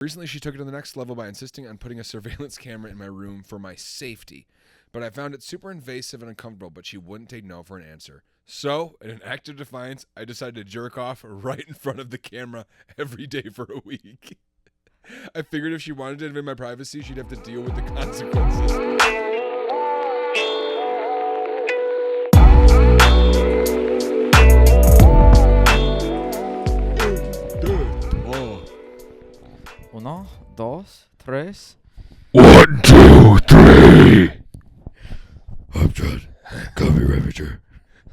Recently, she took it to the next level by insisting on putting a surveillance camera in my room for my safety. But I found it super invasive and uncomfortable, but she wouldn't take no for an answer. So, in an act of defiance, I decided to jerk off right in front of the camera every day for a week. I figured if she wanted to invade my privacy, she'd have to deal with the consequences. Uno, dos, tres. 1, 2, 3. I'm Judd. Call me Reminger.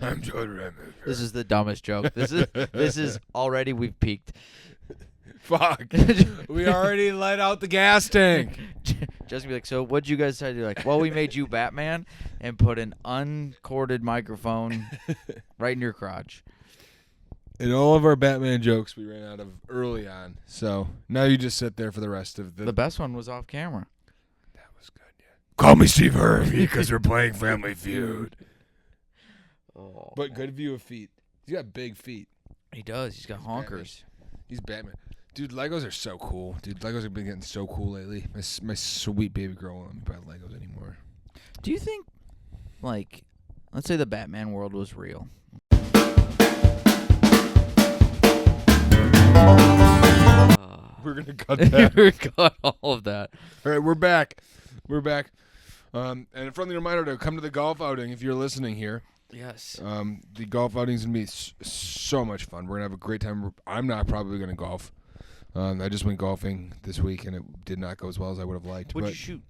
I'm Judd Reminger. This is the dumbest joke. This is already we've peaked. Fuck. We already let out the gas tank. Just gonna be like, so what'd you guys decide to do? Like, well, we made you Batman and put an uncorded microphone right in your crotch. And all of our Batman jokes we ran out of early on. So now you just sit there for the rest of The best one was off camera. That was good, yeah. Call me Steve Harvey because we're playing Family Feud. Oh. But good view of feet. He's got big feet. He does. He's got honkers. He's Batman. Dude, Legos are so cool. Dude, Legos have been getting so cool lately. My sweet baby girl won't let me buy Legos anymore. Do you think, like, let's say the Batman world was real? We're going to cut that. We're cut all of that. All right, we're back. We're back. And a friendly reminder to come to the golf outing if you're listening here. Yes. The golf outing's going to be so much fun. We're going to have a great time. I'm not probably going to golf. I just went golfing this week, and it did not go as well as I would have liked. What'd you shoot?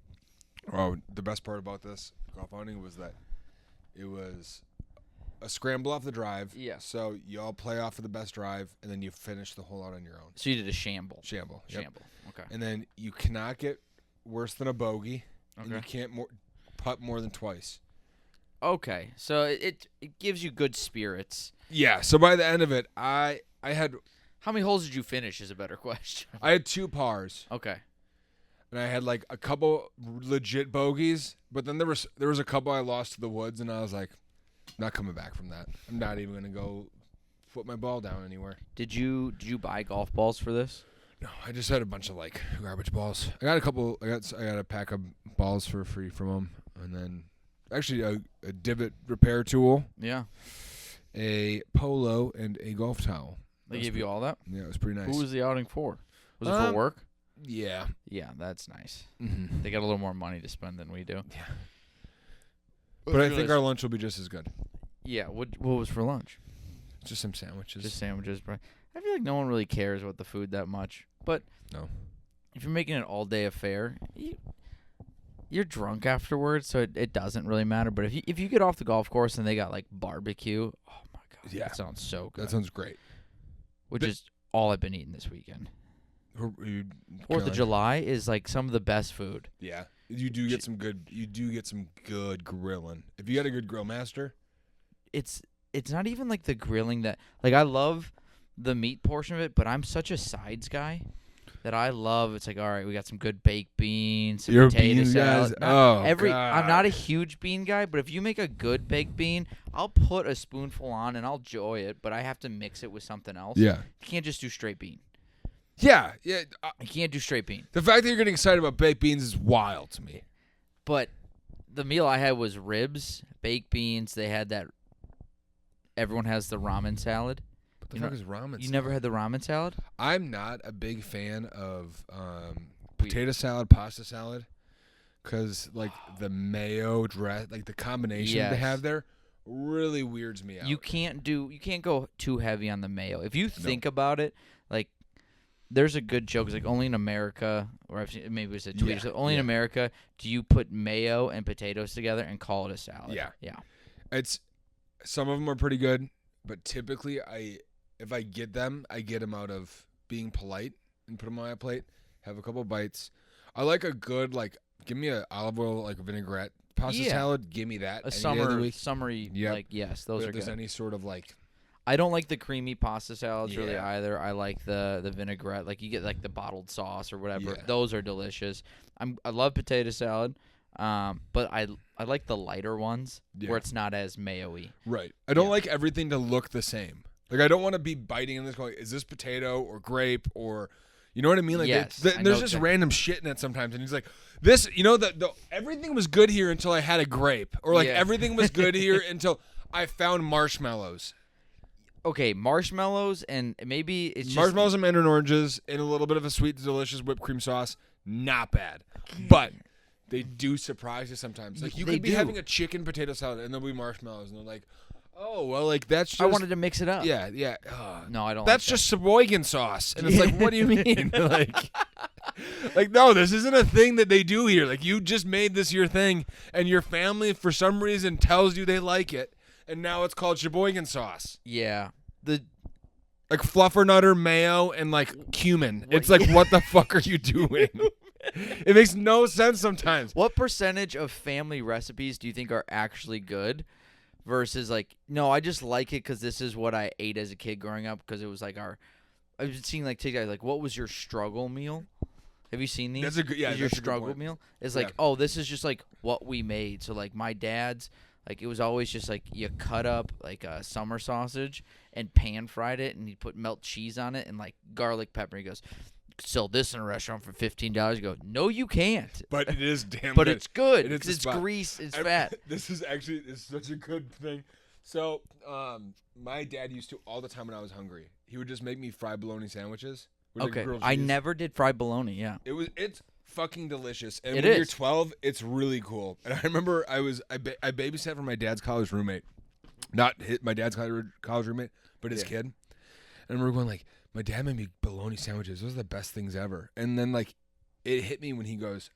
Oh, the best part about this golf outing was that it was a scramble off the drive. Yeah. So you all play off of the best drive, and then you finish the hole out on your own. So you did a shamble. Shamble. Yep. Shamble. Okay. And then you cannot get worse than a bogey, and you Okay. can't putt more than twice. Okay. So it gives you good spirits. Yeah. So by the end of it, I had How many holes did you finish is a better question. I had 2 pars. Okay. And I had like a couple legit bogeys, but then there was a couple I lost to the woods, and I was like, not coming back from that. I'm not even gonna go put my ball down anywhere. Did you buy golf balls for this? No, I just had a bunch of like garbage balls. I got a couple. I got a pack of balls for free from them, and then actually a divot repair tool, Yeah. a polo, and a golf towel. They gave you all that? Yeah, it was pretty nice. Who was the outing for? Was it for work? Yeah. Yeah, that's nice. Mm-hmm. They got a little more money to spend than we do. Yeah. But I think our lunch will be just as good. Yeah, what was for lunch? Just some sandwiches. Just sandwiches. I feel like no one really cares about the food that much. But No. if you're making an all-day affair, you're drunk afterwards, so it doesn't really matter. But if you get off the golf course and they got, like, barbecue, oh, my God. Yeah. That sounds so good. That sounds great. Which is all I've been eating this weekend. 4th of July. July is, like, some of the best food. Yeah. You do get some good grilling. If you got a good grill master. It's not even like the grilling that, like, I love the meat portion of it, but I'm such a sides guy that I love. It's like, all right, we got some good baked beans, some You're potato beans salad. guys? Oh, God. I'm not a huge bean guy, but if you make a good baked bean, I'll put a spoonful on and I'll enjoy it, but I have to mix it with something else. Yeah. You can't just do straight bean. Yeah. You can't do straight bean. The fact that you're getting excited about baked beans is wild to me. But the meal I had was ribs, baked beans. They had that. Everyone has the ramen salad. What the fuck is ramen salad? You never had the ramen salad? I'm not a big fan of potato salad, pasta salad, because like the mayo dress, like the combination they have there, really weirds me out. You can't go too heavy on the mayo. If you think about it, like there's a good joke. It's like only in America, or I've seen, maybe it's a tweet. So only in America do you put mayo and potatoes together and call it a salad. Yeah. Yeah. It's some of them are pretty good, but typically if I get them out of being polite and put them on my plate, have a couple bites. I like a good give me a olive oil like a vinaigrette pasta salad. Give me that. A summery, yes, those are if there's good. any sort of I don't like the creamy pasta salads really Yeah. either. I like the vinaigrette. Like you get like the bottled sauce or whatever. Yeah. Those are delicious. I love potato salad, but I like the lighter ones where it's not as mayo-y. Right. I don't like everything to look the same. Like I don't want to be biting in this going, is this potato or grape or You know what I mean? Like Yes, I know there's just exactly. random shit in it sometimes, and he's like, "This, you know, the everything was good here until I had a grape, or like Yeah. everything was good here until I found marshmallows, Okay, marshmallows and maybe it's marshmallows just and mandarin oranges, and a little bit of a sweet, delicious whipped cream sauce. Not bad, but they do surprise you sometimes. Like you They could be do. having a chicken potato salad, and there'll be marshmallows, and they're like, "Oh, well, like that's just." I wanted to mix it up. Yeah. No, I don't. That's like just Sheboygan sauce, and it's like, what do you mean? like, no, this isn't a thing that they do here. Like, you just made this your thing, and your family, for some reason, tells you they like it, and now it's called Sheboygan sauce. that. Yeah. The Like fluffernutter, mayo, and like cumin. It's like, what the fuck are you doing? It makes no sense sometimes. What percentage of family recipes do you think are actually good versus like, no, I just like it because this is what I ate as a kid growing up because it was like our. I've been seeing like TikTok like, what was your struggle meal? Have you seen these? That's a good, yeah. Is your that's a good struggle point. meal? It's Yeah. like, oh, this is just like what we made. So like my dad's, like it was always just like you cut up like a summer sausage and pan fried it, and he put melt cheese on it and like garlic pepper. He goes, sell this in a restaurant for $15. You go, no, you can't. But it is damn But good. it's good It is because the it's spot. grease, it's I- fat. This is actually such a good thing. So, my dad used to all the time when I was hungry. He would just make me fried bologna sandwiches. with, like, Okay, grilled I cheese. never did fried bologna. Yeah, It's fucking delicious. And It when you're is. 12, it's really cool. And I remember I babysat for my dad's college roommate, not my dad's college roommate, but his kid. And I remember going like, my dad made me bologna sandwiches. Those are the best things ever. And then like, it hit me when he goes,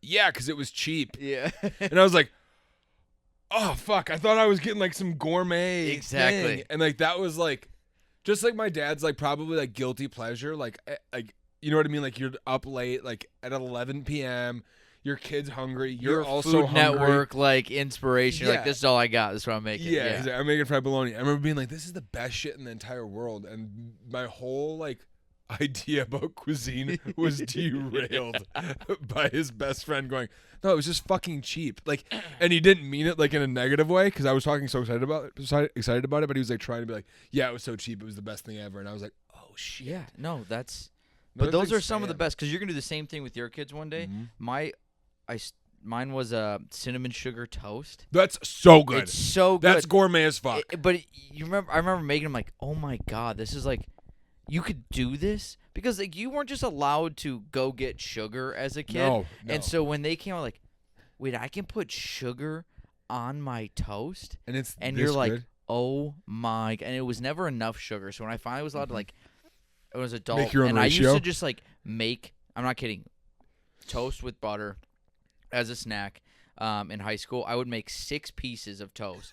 yeah, because it was cheap. yeah, And I was like, oh fuck! I thought I was getting like some gourmet Exactly. thing. And like that was like, just like my dad's like probably like guilty pleasure, like you know what I mean? Like you're up late, like at 11 p.m. Your kid's hungry. You're your also Food hungry. Network like inspiration. You're Yeah. Like this is all I got. This is what I'm making. Yeah, he's like, I'm making fried bologna. I remember being like, this is the best shit in the entire world, and my whole like idea about cuisine was derailed by his best friend going, no, it was just fucking cheap. Like, and he didn't mean it like in a negative way because I was talking so excited about it, but he was like trying to be like, yeah, it was so cheap, it was the best thing ever, and I was like, oh shit. Yeah, no, that's. No, But those big are some of the fan. best because you're gonna do the same thing with your kids one day. Mhm. Mine was a cinnamon sugar toast. That's so good. It's so good. That's gourmet as fuck. But you remember, I remember making them like, oh my god, this is like, you could do this because like you weren't just allowed to go get sugar as a kid. No. And so when they came out, like, wait, I can put sugar on my toast, and it's and this you're like, good. oh my, and it was never enough sugar. So when I finally was allowed to like, I was adult, Make your own and I ratio? used to just like make. I'm not kidding. Toast with butter as a snack. In high school, I would make 6 pieces of toast,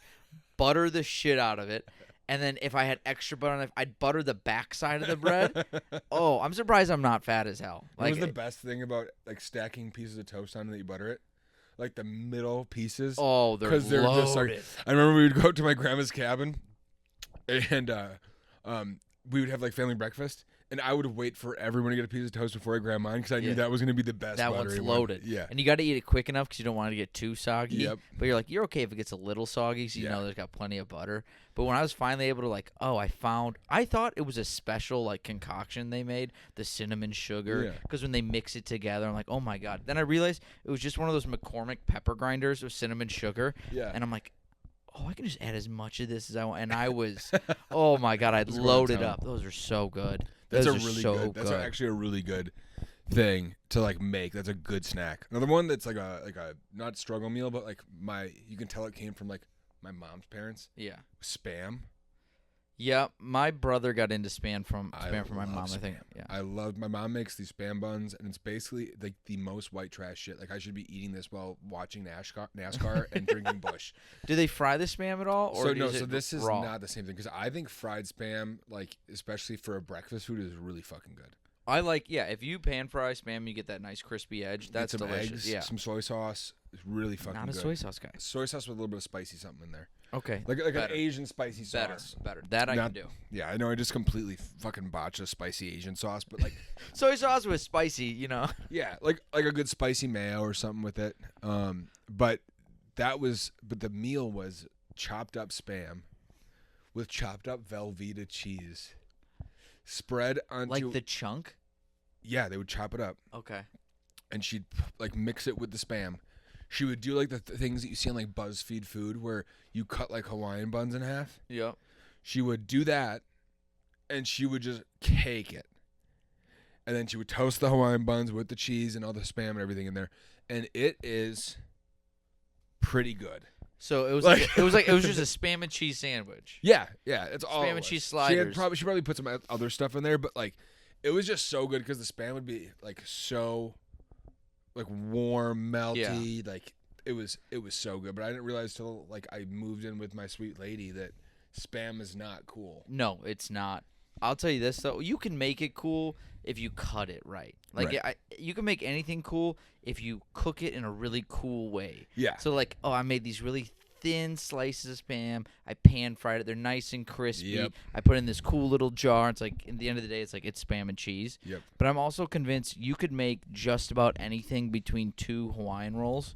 butter the shit out of it, and then if I had extra butter on it, I'd butter the backside of the bread. Oh, I'm surprised I'm not fat as hell. What Like, was the best thing about like stacking pieces of toast on that you butter it? Like the middle pieces. oh, they're Because they're loaded. just like, I remember we would go to my grandma's cabin, and we would have like family breakfast, and I would wait for everyone to get a piece of toast before I grabbed mine because I knew Yeah. that was going to be the best. That one's buttery loaded. one. Yeah. And you got to eat it quick enough because you don't want it to get too soggy. Yep. But you're like, you're okay if it gets a little soggy, so you Yeah. know there's got plenty of butter. But when I was finally able to like, oh, I thought it was a special like concoction they made, the cinnamon sugar, Yeah. because when they mix it together, I'm like, oh my god. Then I realized it was just one of those McCormick pepper grinders with cinnamon sugar, Yeah. and I'm like, oh, I can just add as much of this as I want. And I was, oh my god, I'd Let's go to load it town. up. Those are so good. That's Those a are really so good. That's good. actually a really good thing to like make. That's a good snack. Another one that's like a not struggle meal, but like you can tell it came from like my mom's parents. Yeah. Spam. Yeah, my brother got into spam from I my love mom, I think. Spam. Yeah. I love my mom makes these spam buns, and it's basically like the most white trash shit. Like I should be eating this while watching NASCAR and drinking Busch. Do they fry the spam at all, or So no, is so it this is raw? not the same thing because I think fried spam, like especially for a breakfast food, is really fucking good. I like, yeah. If you pan fry spam, you get that nice crispy edge. That's Get some delicious. eggs, yeah, some soy sauce. It's really fucking not a good. soy sauce guy. Soy sauce with a little bit of spicy something in there, Okay, like an Better. Asian spicy better, sauce. better. That I Not- can do. Yeah, I know. I just completely fucking botched a spicy Asian sauce, but like, Soy sauce with spicy, you know. yeah, like a good spicy mayo or something with it. But the meal was chopped up spam with chopped up Velveeta cheese, spread onto Like the chunk. Yeah, they would chop it up. Okay. And she'd like mix it with the Spam. She would do like the things that you see on like BuzzFeed food where you cut like Hawaiian buns in half. Yep. She would do that, and she would just cake it. And then she would toast the Hawaiian buns with the cheese and all the Spam and everything in there. And it is pretty good. So it was just a Spam and cheese sandwich. Yeah, it's all Spam and cheese sliders. She probably put some other stuff in there, but like it was just so good because the Spam would be like so like warm, melty, like it was so good. But I didn't realize till like I moved in with my sweet lady that Spam is not cool. No, it's not. I'll tell you this though, you can make it cool if you cut it right. Like you can make anything cool if you cook it in a really cool way. Yeah. So like, I made these really thin slices of Spam. I pan fried it. They're nice and crispy. Yep. I put it in this cool little jar. It's like, at the end of the day, it's Spam and cheese. Yep. But I'm also convinced you could make just about anything between 2 Hawaiian rolls,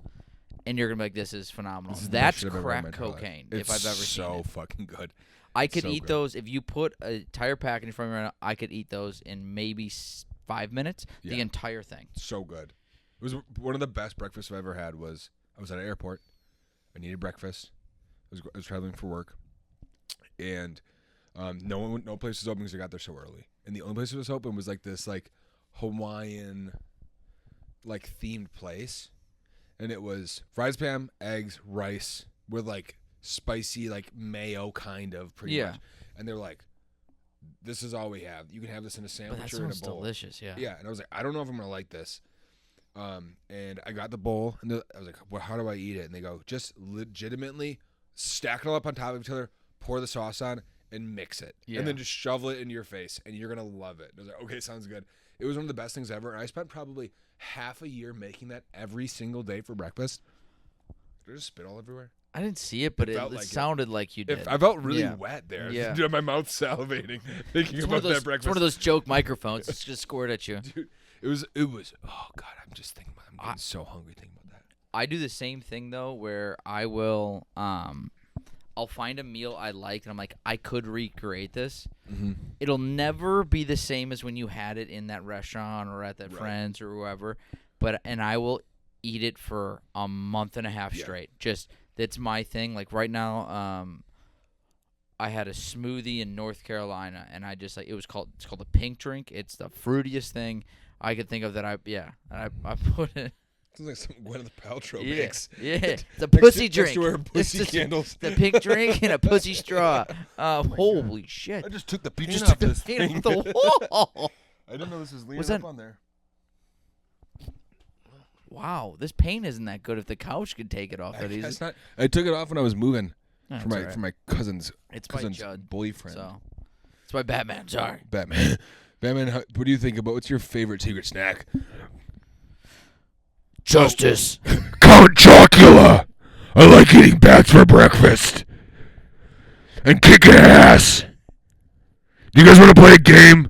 and you're going to be like, this is phenomenal. That's crack cocaine if I've ever seen it. It's so fucking good. I could eat those. If you put an entire package in front of me right now, I could eat those in maybe 5 minutes, the entire thing. So good. It was one of the best breakfasts I've ever had. I was at an airport. I needed breakfast. I was traveling for work, and no place was open because I got there so early. And the only place that was open was like this like Hawaiian like themed place, and it was fried Spam, eggs, rice with like spicy like mayo kind of pretty much. And they're like, this is all we have. You can have this in a sandwich or in a bowl. That sounds delicious. Yeah, and I was like, I don't know if I'm gonna like this. And I got the bowl, and I was like, well, how do I eat it? And they go, just legitimately stack it all up on top of each other, pour the sauce on, and mix it. Yeah. And then just shovel it in your face, and you're going to love it. And I was like, okay, sounds good. It was one of the best things ever, and I spent probably half a year making that every single day for breakfast. Did I just spit all everywhere? I didn't see it, but it sounded like you did. I felt really wet there. Yeah. My mouth salivating thinking about that breakfast. It's one of those joke microphones. It's just squirt at you. Dude, it was. Oh God, I'm just thinking about. I'm getting so hungry thinking about that. I do the same thing though, where I will, I'll find a meal I like, and I'm like, I could recreate this. Mm-hmm. It'll never be the same as when you had it in that restaurant or at that friend's or whoever. And I will eat it for a month and a half straight. Just that's my thing. Like right now, I had a smoothie in North Carolina, and I just it's called a pink drink. It's the fruitiest thing I could think of that I put it. Sounds like some Gwyneth Paltrow makes. Yeah, it's a pussy drink. Next to her pussy candles. The pink drink and a pussy straw. Holy God. Shit! I just took the paint You just off took this the paint thing. off the wall. I didn't know this was leaning up on there. Wow, this paint isn't that good. If the couch could take it off that easy. I took it off when I was moving for my cousin's Judd, boyfriend. So it's my Batman. Sorry, Batman. Batman, what do you think about? What's your favorite secret snack? Justice. Count Chocula. I like eating bats for breakfast. And kicking ass. Do you guys want to play a game?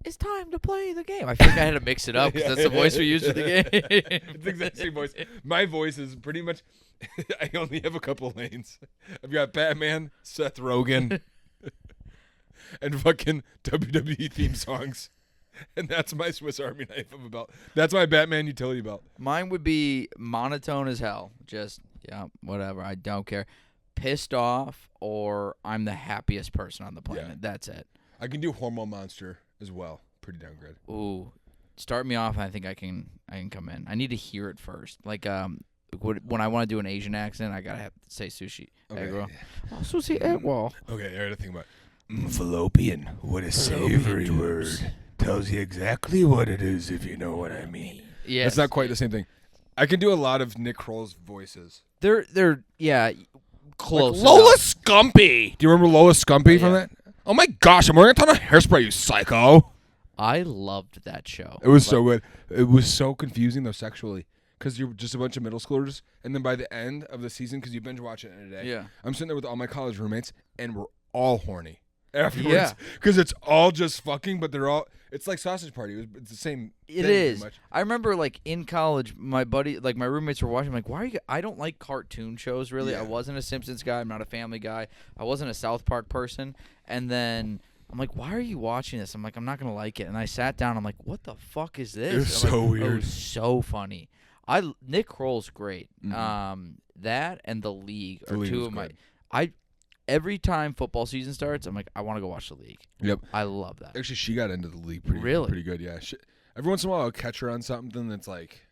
It's time to play the game. I think I had to mix it up because that's the voice we use for the game. It's the exact same voice. My voice is pretty much, I only have a couple lanes. I've got Batman, Seth Rogen, and fucking WWE theme songs. And that's my Swiss Army knife of a belt. That's my Batman utility belt. Mine would be monotone as hell. Just, whatever. I don't care. Pissed off or I'm the happiest person on the planet. Yeah. That's it. I can do Hormone Monster as well. Pretty damn good. Ooh. Start me off, and I think I can come in. I need to hear it first. Like, when I want to do an Asian accent, I got to have to say sushi. Okay. Egg roll. Oh, sushi egg roll. Okay, I got to think about it. Fallopian. What a savory word. Tells you exactly what it is, if you know what I mean. Yeah, that's not quite the same thing. I can do a lot of Nick Kroll's voices. They're close. Like Lola Scumpy. Do you remember Lola Scumpy from that? Oh my gosh, I'm wearing a ton of hairspray, you psycho. I loved that show. It was so good. It was so confusing though sexually, because you're just a bunch of middle schoolers, and then by the end of the season, because you binge watch it in a day. I'm sitting there with all my college roommates, and we're all horny afterwards, because it's all just fucking, but they're all. It's like Sausage Party. It's the same. It is. I remember, like in college, my buddy, like my roommates were watching. I'm like, why are you? I don't like cartoon shows really. I wasn't a Simpsons guy. I'm not a Family guy. I wasn't a South Park person. And then I'm like, why are you watching this? I'm like, I'm not gonna like it. And I sat down. I'm like, what the fuck is this? It was so weird. It was so funny. Nick Kroll's great. Mm-hmm. That and The League The are League two was of my. good. Every time football season starts, I'm like, I want to go watch The League. Yep. I love that. Actually, she got into The League Really? pretty good. Yeah. Every once in a while, I'll catch her on something that's like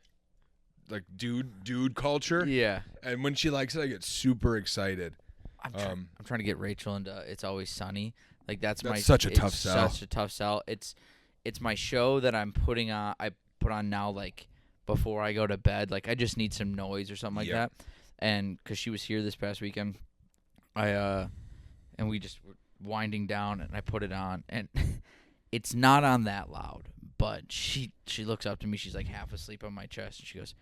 dude culture. Yeah. And when she likes it, I get super excited. I'm trying to get Rachel into It's Always Sunny. Like that's such a tough sell. Such a tough sell. It's my show that I'm putting on. I put on now like before I go to bed. Like I just need some noise or something like that. And because she was here this past weekend, and we just were winding down, and I put it on, and it's not on that loud. But she looks up to me. She's like half asleep on my chest, and she goes,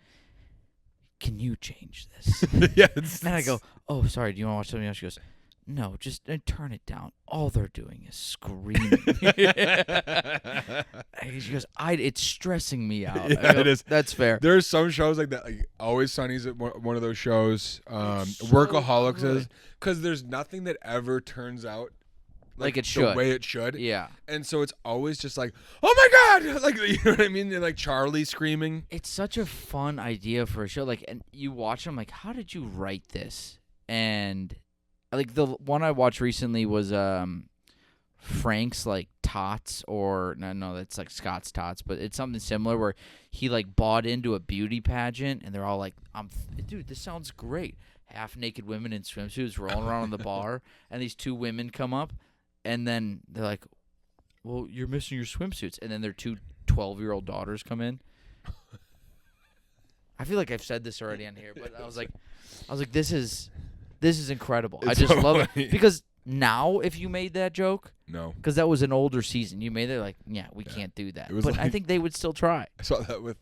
"Can you change this?" Yes. And I go, "Oh, sorry. Do you want to watch something else?" She goes, "No, just turn it down. All they're doing is screaming." She goes, "It's stressing me out." Yeah, go, it is. That's fair. There's some shows like that. Like Always Sunny's one of those shows. So Workaholics good. is because there's nothing that ever turns out like it should. the way it should. Yeah. And so it's always just like, oh my God, like you know what I mean? And like Charlie screaming. It's such a fun idea for a show. Like, and you watch them, like, how did you write this? And like the one I watched recently was Frank's like Tots, or no, that's like Scott's Tots, but it's something similar where he like bought into a beauty pageant, and they're all like, dude, this sounds great. Half naked women in swimsuits rolling around in the bar, and these two women come up, and then they're like, well, you're missing your swimsuits, and then their two 12-year-old daughters come in. I feel like I've said this already on here, but I was like, this is incredible. I just love it because now if you made that joke, no, because that was an older season, you made it like, yeah, we can't do that. But like, I think they would still try. I saw that with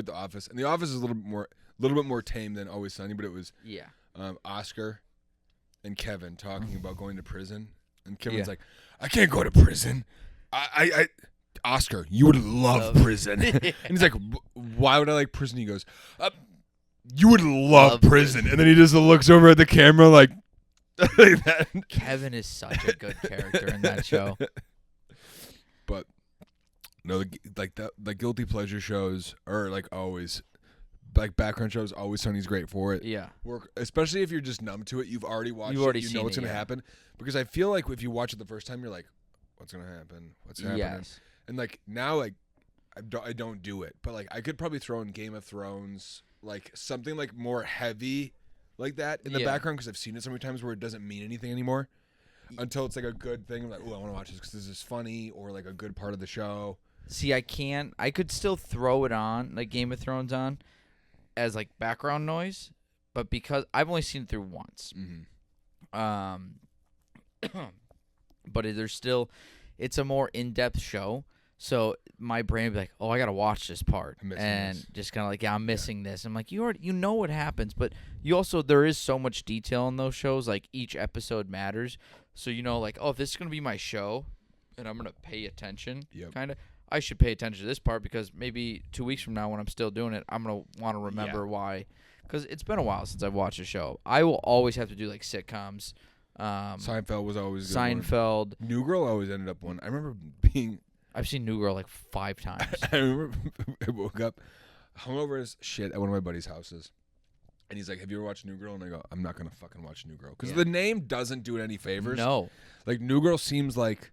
The Office, and The Office is a little bit more tame than Always Sunny, but it was Oscar and Kevin talking about going to prison, and Kevin's like, I can't go to prison. I Oscar, you would love prison. And he's like, why would I like prison? He goes, you would love prison. And then he just looks over at the camera like that. Kevin is such a good character in that show. But no, like that, like guilty pleasure shows are like always, like background shows. Always Sunny's great for it. Yeah, especially if you're just numb to it. You've already watched. You know what's gonna happen. Because I feel like if you watch it the first time, you're like, what's gonna happen? What's happening? Yes. And like now, like I don't do it, but like I could probably throw in Game of Thrones, like something like more heavy, like that in the background, because I've seen it so many times where it doesn't mean anything anymore, until it's like a good thing. I'm like, oh, I want to watch this because this is funny, or like a good part of the show. See, I could still throw it on, like Game of Thrones on, as like background noise, but because I've only seen it through once, but it's a more in-depth show. So my brain would be like, oh, I got to watch this part. And just kind of like, I'm missing this. I'm like, you know what happens. But there is so much detail in those shows. Like, each episode matters. So, you know, like, oh, if this is going to be my show and I'm going to pay attention, kind of, I should pay attention to this part because maybe 2 weeks from now when I'm still doing it, I'm going to want to remember why. Because it's been a while since I've watched a show. I will always have to do, like, sitcoms. Seinfeld was always a good Seinfeld. One. New Girl always ended up one. I remember being... I've seen New Girl like 5 times. I remember I woke up hungover as shit at one of my buddy's houses. And he's like, have you ever watched New Girl? And I go, I'm not going to fucking watch New Girl. Because the name doesn't do it any favors. No. Like, New Girl seems like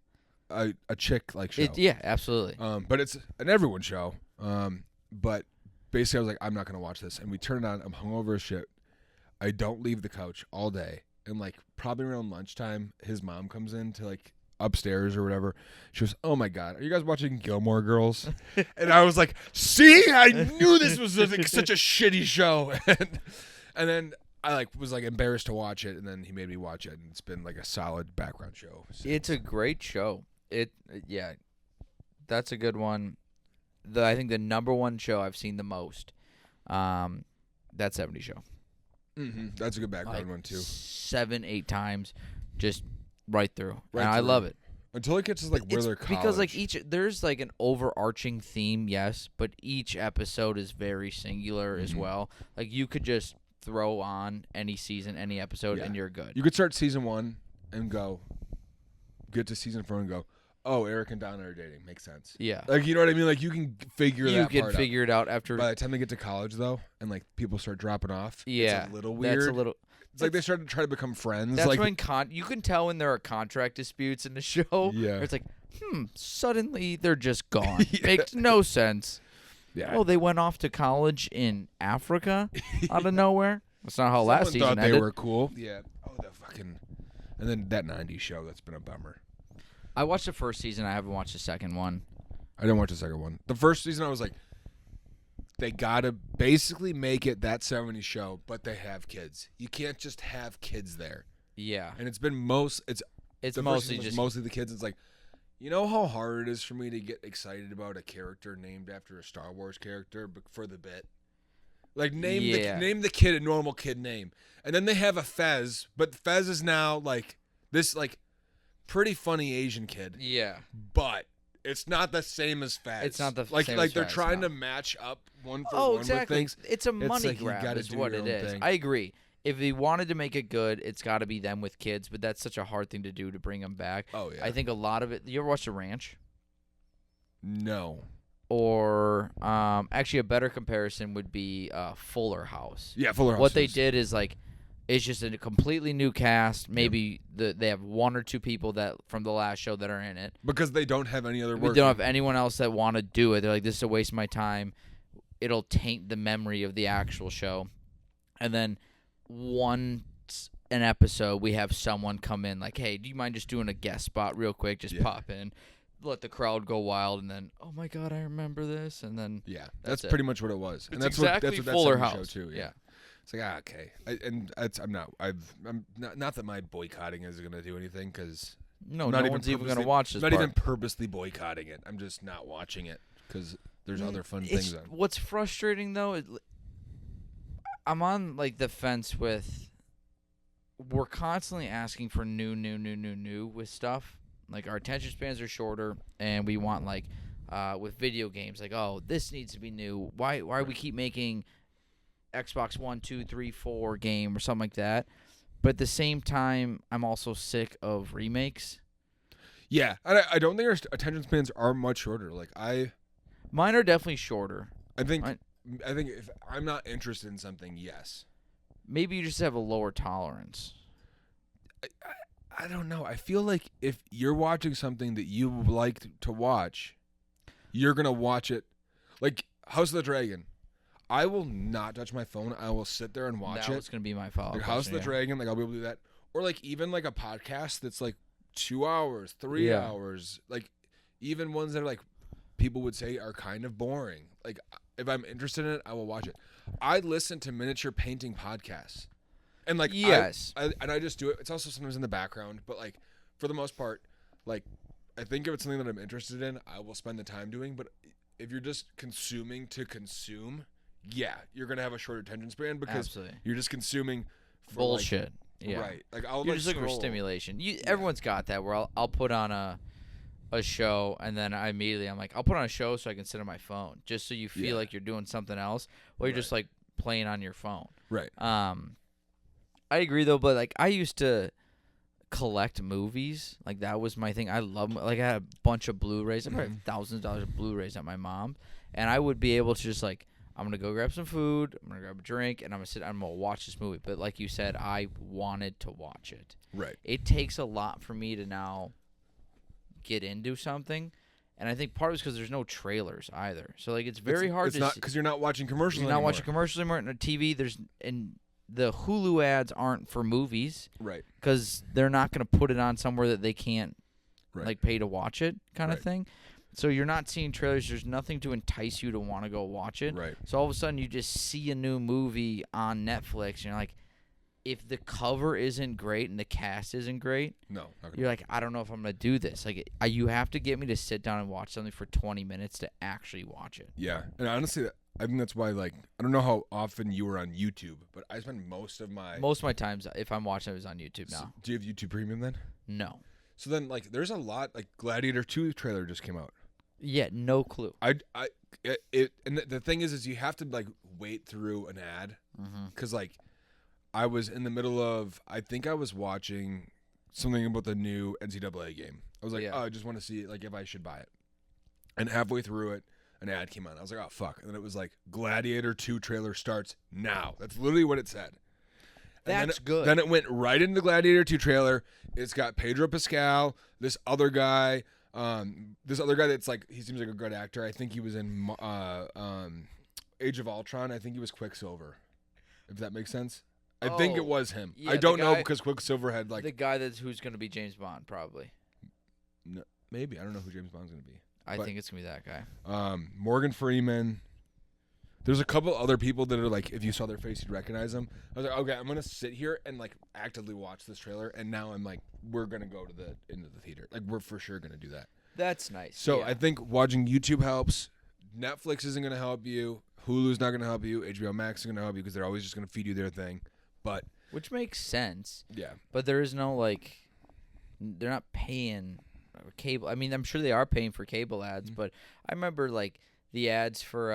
a chick-like show. Yeah, absolutely. But it's an everyone show. But basically, I was like, I'm not going to watch this. And we turn it on. I'm hungover as shit. I don't leave the couch all day. And, like, probably around lunchtime, his mom comes in to, like, upstairs or whatever. She goes, oh my God, are you guys watching Gilmore Girls? And I was like, see, I knew this was like such a shitty show. And then I was embarrassed to watch it, and then he made me watch it, and it's been like a solid background show. It's a great show. That's a good one. I think the number one show I've seen the most, that 70s Show. That's a good background one too. 7-8 times, just right through. And I love it. Until it gets to like where they're college. Because like there's like an overarching theme, yes, but each episode is very singular as well. Like you could just throw on any season, any episode, and you're good. You could start season 1 and get to season 4 and go, oh, Eric and Donna are dating. Makes sense. Yeah. Like, you know what I mean? Like, you can figure You that can part figure it out after. By the time they get to college, though, and, like, people start dropping off, Yeah. it's a little weird. That's a little. It's like they start to try to become friends. That's like, when you can tell when there are contract disputes in the show. Yeah. Where it's like, suddenly they're just gone. Yeah. Makes no sense. yeah. Oh, they went off to college in Africa out of nowhere. That's not how last season thought ended. they were cool. Yeah. Oh, the fucking. And then that 90s show, that's been a bummer. I watched the first season. I haven't watched the second one. I didn't watch the second one. The first season, I was like, they gotta basically make it that 70s show, but they have kids. You can't just have kids there. Yeah. And it's been the mostly first season was just mostly the kids. It's like, you know how hard it is for me to get excited about a character named after a Star Wars character for the bit? Like, name the kid a normal kid name. And then they have a Fez, but Fez is now like this like pretty funny Asian kid. Yeah. But it's not the same as Fez. It's not the like same like as they're Fez, trying no. to match up one for Oh, one exactly. with things. It's a money like you grab gotta is do what your it own is. thing. I agree. If they wanted to make it good, it's got to be them with kids, but that's such a hard thing to do to bring them back. Oh, yeah. I think a lot of it. You ever watch The Ranch? No. Or actually, a better comparison would be Fuller House. Yeah, Fuller House. What they did is like, it's just a completely new cast. Maybe they have one or two people that from the last show that are in it. Because they don't have any other We work. don't have anyone else that want to do it. They're like, this is a waste of my time. It'll taint the memory of the actual show. And then once an episode, we have someone come in like, hey, do you mind just doing a guest spot real quick? Just pop in, let the crowd go wild, and then, oh my God, I remember this. And then that's it. pretty much what it was. And It's that's exactly what Fuller that's House. show too. Yeah. It's like, okay. I'm not that my boycotting is going to do anything because no one's even going to watch this. Not part. even purposely boycotting it. I'm just not watching it because there's other fun things on. What's frustrating though is I'm on like the fence with. We're constantly asking for new with stuff. Like our attention spans are shorter, and we want like with video games, like, oh, this needs to be new. Why we keep making Xbox 1, 2, 3, 4 game or something like that? But at the same time, I'm also sick of remakes. Yeah, I don't think our attention spans are much shorter. Like mine are definitely shorter. I think if I'm not interested in something, yes. Maybe you just have a lower tolerance. I don't know. I feel like if you're watching something that you like to watch, you're going to watch it. Like House of the Dragon. I will not touch my phone. I will sit there and watch it. That was going to be my follow-up. Like House of the Dragon, like I'll be able to do that. Or like even like a podcast that's like 2 hours, 3 hours. Like even ones that are like people would say are kind of boring. Like if I'm interested in it, I will watch it. I listen to miniature painting podcasts. And like yes. I just do it. It's also sometimes in the background, but like for the most part, like I think if it's something that I'm interested in, I will spend the time doing. But if you're just consuming to consume, yeah, you're gonna have a short attention span because Absolutely. you're just consuming for bullshit. Like, right. Like you're just looking for stimulation. Everyone's got that where I'll put on a show and then I'm like, I'll put on a show so I can sit on my phone just so you feel like you're doing something else while you're just like playing on your phone. Right. I agree though, but like I used to collect movies. Like that was my thing. I love like I had a bunch of Blu-rays. I probably had thousands of dollars of Blu-rays at my mom, and I would be able to just like, I'm gonna go grab some food, I'm gonna grab a drink, and I'm gonna watch this movie. But like you said, I wanted to watch it. Right. It takes a lot for me to now get into something, and I think part of it's because there's no trailers either. So like it's very hard. It's not because you're not watching commercials. You're not watching commercials anymore on TV. The Hulu ads aren't for movies, right? Because they're not going to put it on somewhere that they can't like pay to watch it, kind of thing. So you're not seeing trailers. There's nothing to entice you to want to go watch it. Right. So all of a sudden you just see a new movie on Netflix, and you're like, if the cover isn't great and the cast isn't great, you're like, I don't know if I'm going to do this. Like, you have to get me to sit down and watch something for 20 minutes to actually watch it. Yeah, and honestly, I think that's why, like, I don't know how often you were on YouTube, but I spend most of my times, if I'm watching it, is on YouTube now. So, do you have YouTube Premium then? No. So then, like, there's a lot, like, Gladiator 2 trailer just came out. Yeah, no clue. And the thing is you have to, like, wait through an ad, because, like, I was in the middle of, I think I was watching something about the new NCAA game. I was like, Yeah. oh, I just want to see like if I should buy it. And halfway through it, an ad came on. I was like, oh fuck! And then it was like Gladiator 2 trailer starts now. That's literally what it said. And That's good. Then it went right into the Gladiator 2 trailer. It's got Pedro Pascal, this other guy that's like, he seems like a good actor. I think he was in Age of Ultron. I think he was Quicksilver, if that makes sense. I think it was him. Yeah, I don't know because Quicksilver had like the guy who's going to be James Bond, probably. no, maybe. I don't know who James Bond's going to be. I But- think it's going to be that guy. Morgan Freeman. There's a couple other people that are like, if you saw their face, you'd recognize them. I was like, okay, I'm gonna sit here and like actively watch this trailer, and now I'm like, we're gonna go into the theater. Like, we're for sure gonna do that. That's nice. So yeah. I think watching YouTube helps. Netflix isn't gonna help you. Hulu's not gonna help you. HBO Max is gonna help you because they're always just gonna feed you their thing. But Which makes sense. yeah, But there is no, like, they're not paying cable. I mean, I'm sure they are paying for cable ads, but I remember, like, the ads for,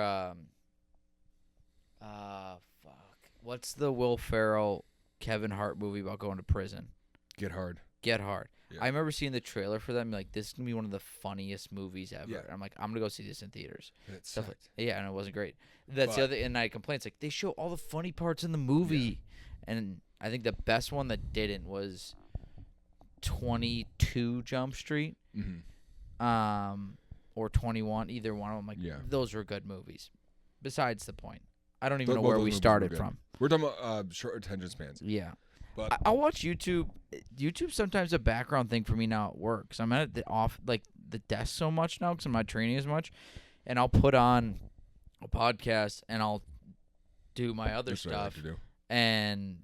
what's the Will Ferrell, Kevin Hart movie about going to prison? Get Hard. Get Hard. Yeah. I remember seeing the trailer for that and be like, this is going to be one of the funniest movies ever. Yeah. And I'm like, I'm going to go see this in theaters. And it Stuff like, sucked. yeah, and it wasn't great. That's the But- other, and I complain, it's like, they show all the funny parts in the movie. And I think the best one that didn't was 22 Jump Street, or 21, either one of them. Like, Yeah. those were good movies. Besides the point. I don't even Both know those where we movies were started good. from. We're talking about short attention spans. Yeah. But I'll watch YouTube. YouTube's sometimes a background thing for me now at work. Because I'm at the desk so much now because I'm not training as much. And I'll put on a podcast and I'll do my other that's what I like stuff. to do. And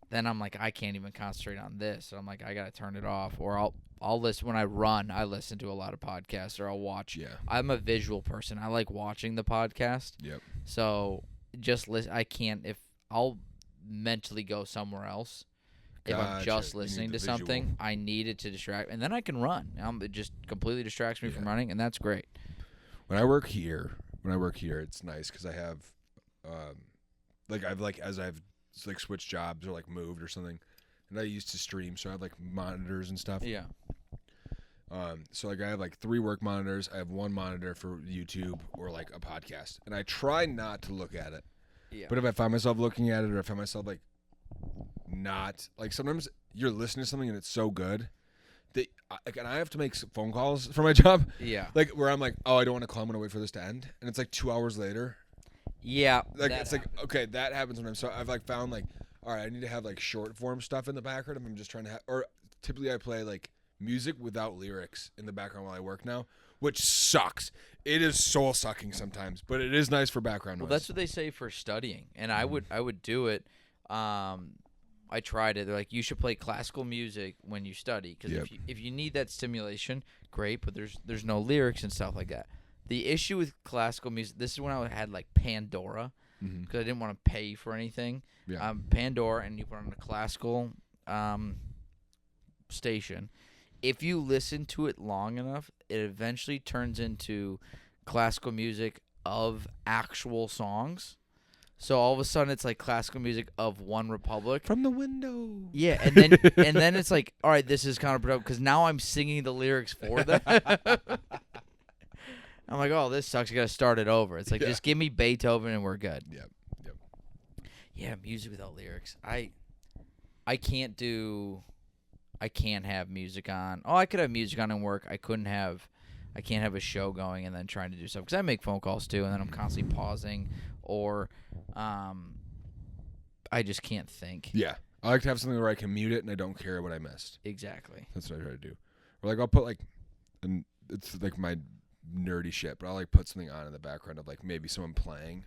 then I'm like, I can't even concentrate on this. So I'm like, I got to turn it off. Or I'll listen when I run. I listen to a lot of podcasts or I'll watch. Yeah. I'm a visual person. I like watching the podcast. Yep. So just listen. I can't, if I'll mentally go somewhere else. If I'm Gotcha. just You need listening the to something, visual. I need it to distract, and then I can run. It just completely distracts me from Yeah. running, and that's great. When I work here, it's nice because I have, as I've like switched jobs or like moved or something, and I used to stream, so I have like monitors and stuff. Yeah. So like I have like 3 work monitors. I have 1 monitor for YouTube or like a podcast, and I try not to look at it. Yeah. But if I find myself looking at it, or I find myself like not like, sometimes you're listening to something and it's so good that and I have to make some phone calls for my job. Yeah. Like where I'm like, oh, I don't want to call. I'm gonna wait for this to end, and it's like 2 hours later. Yeah. Like that it's like, okay, that happens sometimes. So I've like found like, all right, I need to have like short form stuff in the background if I'm just trying to have, or typically I play like music without lyrics in the background while I work now, which sucks. It is soul sucking sometimes, but it is nice for background Well, noise. that's what they say for studying, and I would do it. I tried it. They're like, you should play classical music when you study because Yep. if you need that stimulation, great. But there's no lyrics and stuff like that. The issue with classical music, this is when I had like Pandora because I didn't want to pay for anything. Yeah. Pandora, and you put on a classical station. If you listen to it long enough, it eventually turns into classical music of actual songs. So all of a sudden, it's like classical music of One Republic. From the window. Yeah, and then it's like, all right, this is counterproductive because now I'm singing the lyrics for them. I'm like, oh, this sucks. I gotta start it over. It's like, Yeah. just give me Beethoven and we're good. Yep. Yeah, music without lyrics. I can't have music on. Oh, I could have music on and work. I can't have a show going and then trying to do stuff because I make phone calls too, and then I'm constantly pausing or I just can't think. Yeah. I like to have something where I can mute it and I don't care what I missed. Exactly. That's what I try to do. Or like I'll put like, and it's like my nerdy shit, but I'll like put something on in the background of like maybe someone playing,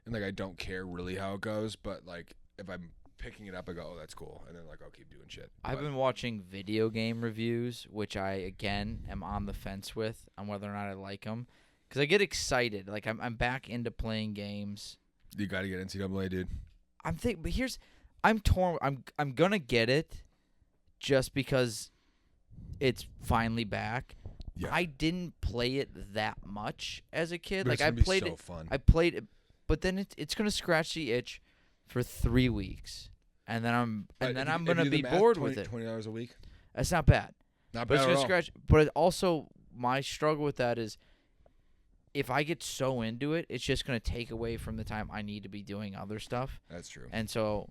and like I don't care really how it goes, but like if I'm picking it up, I go, oh, that's cool, and then like I'll keep doing shit. I've been watching video game reviews, which I again am on the fence with on whether or not I like them because I get excited. Like I'm back into playing games. You got to get NCAA, dude. But I'm torn. I'm gonna get it just because it's finally back. Yeah. I didn't play it that much as a kid. But Like it's I gonna be played so it. fun. I played it, but then it's gonna scratch the itch for 3 weeks. and then I'm But if you gonna do the be math, bored 20 with it. $20 a week. That's not bad. Not But bad it's at gonna all. scratch. But it also, my struggle with that is, if I get so into it, it's just gonna take away from the time I need to be doing other stuff. That's true. And so,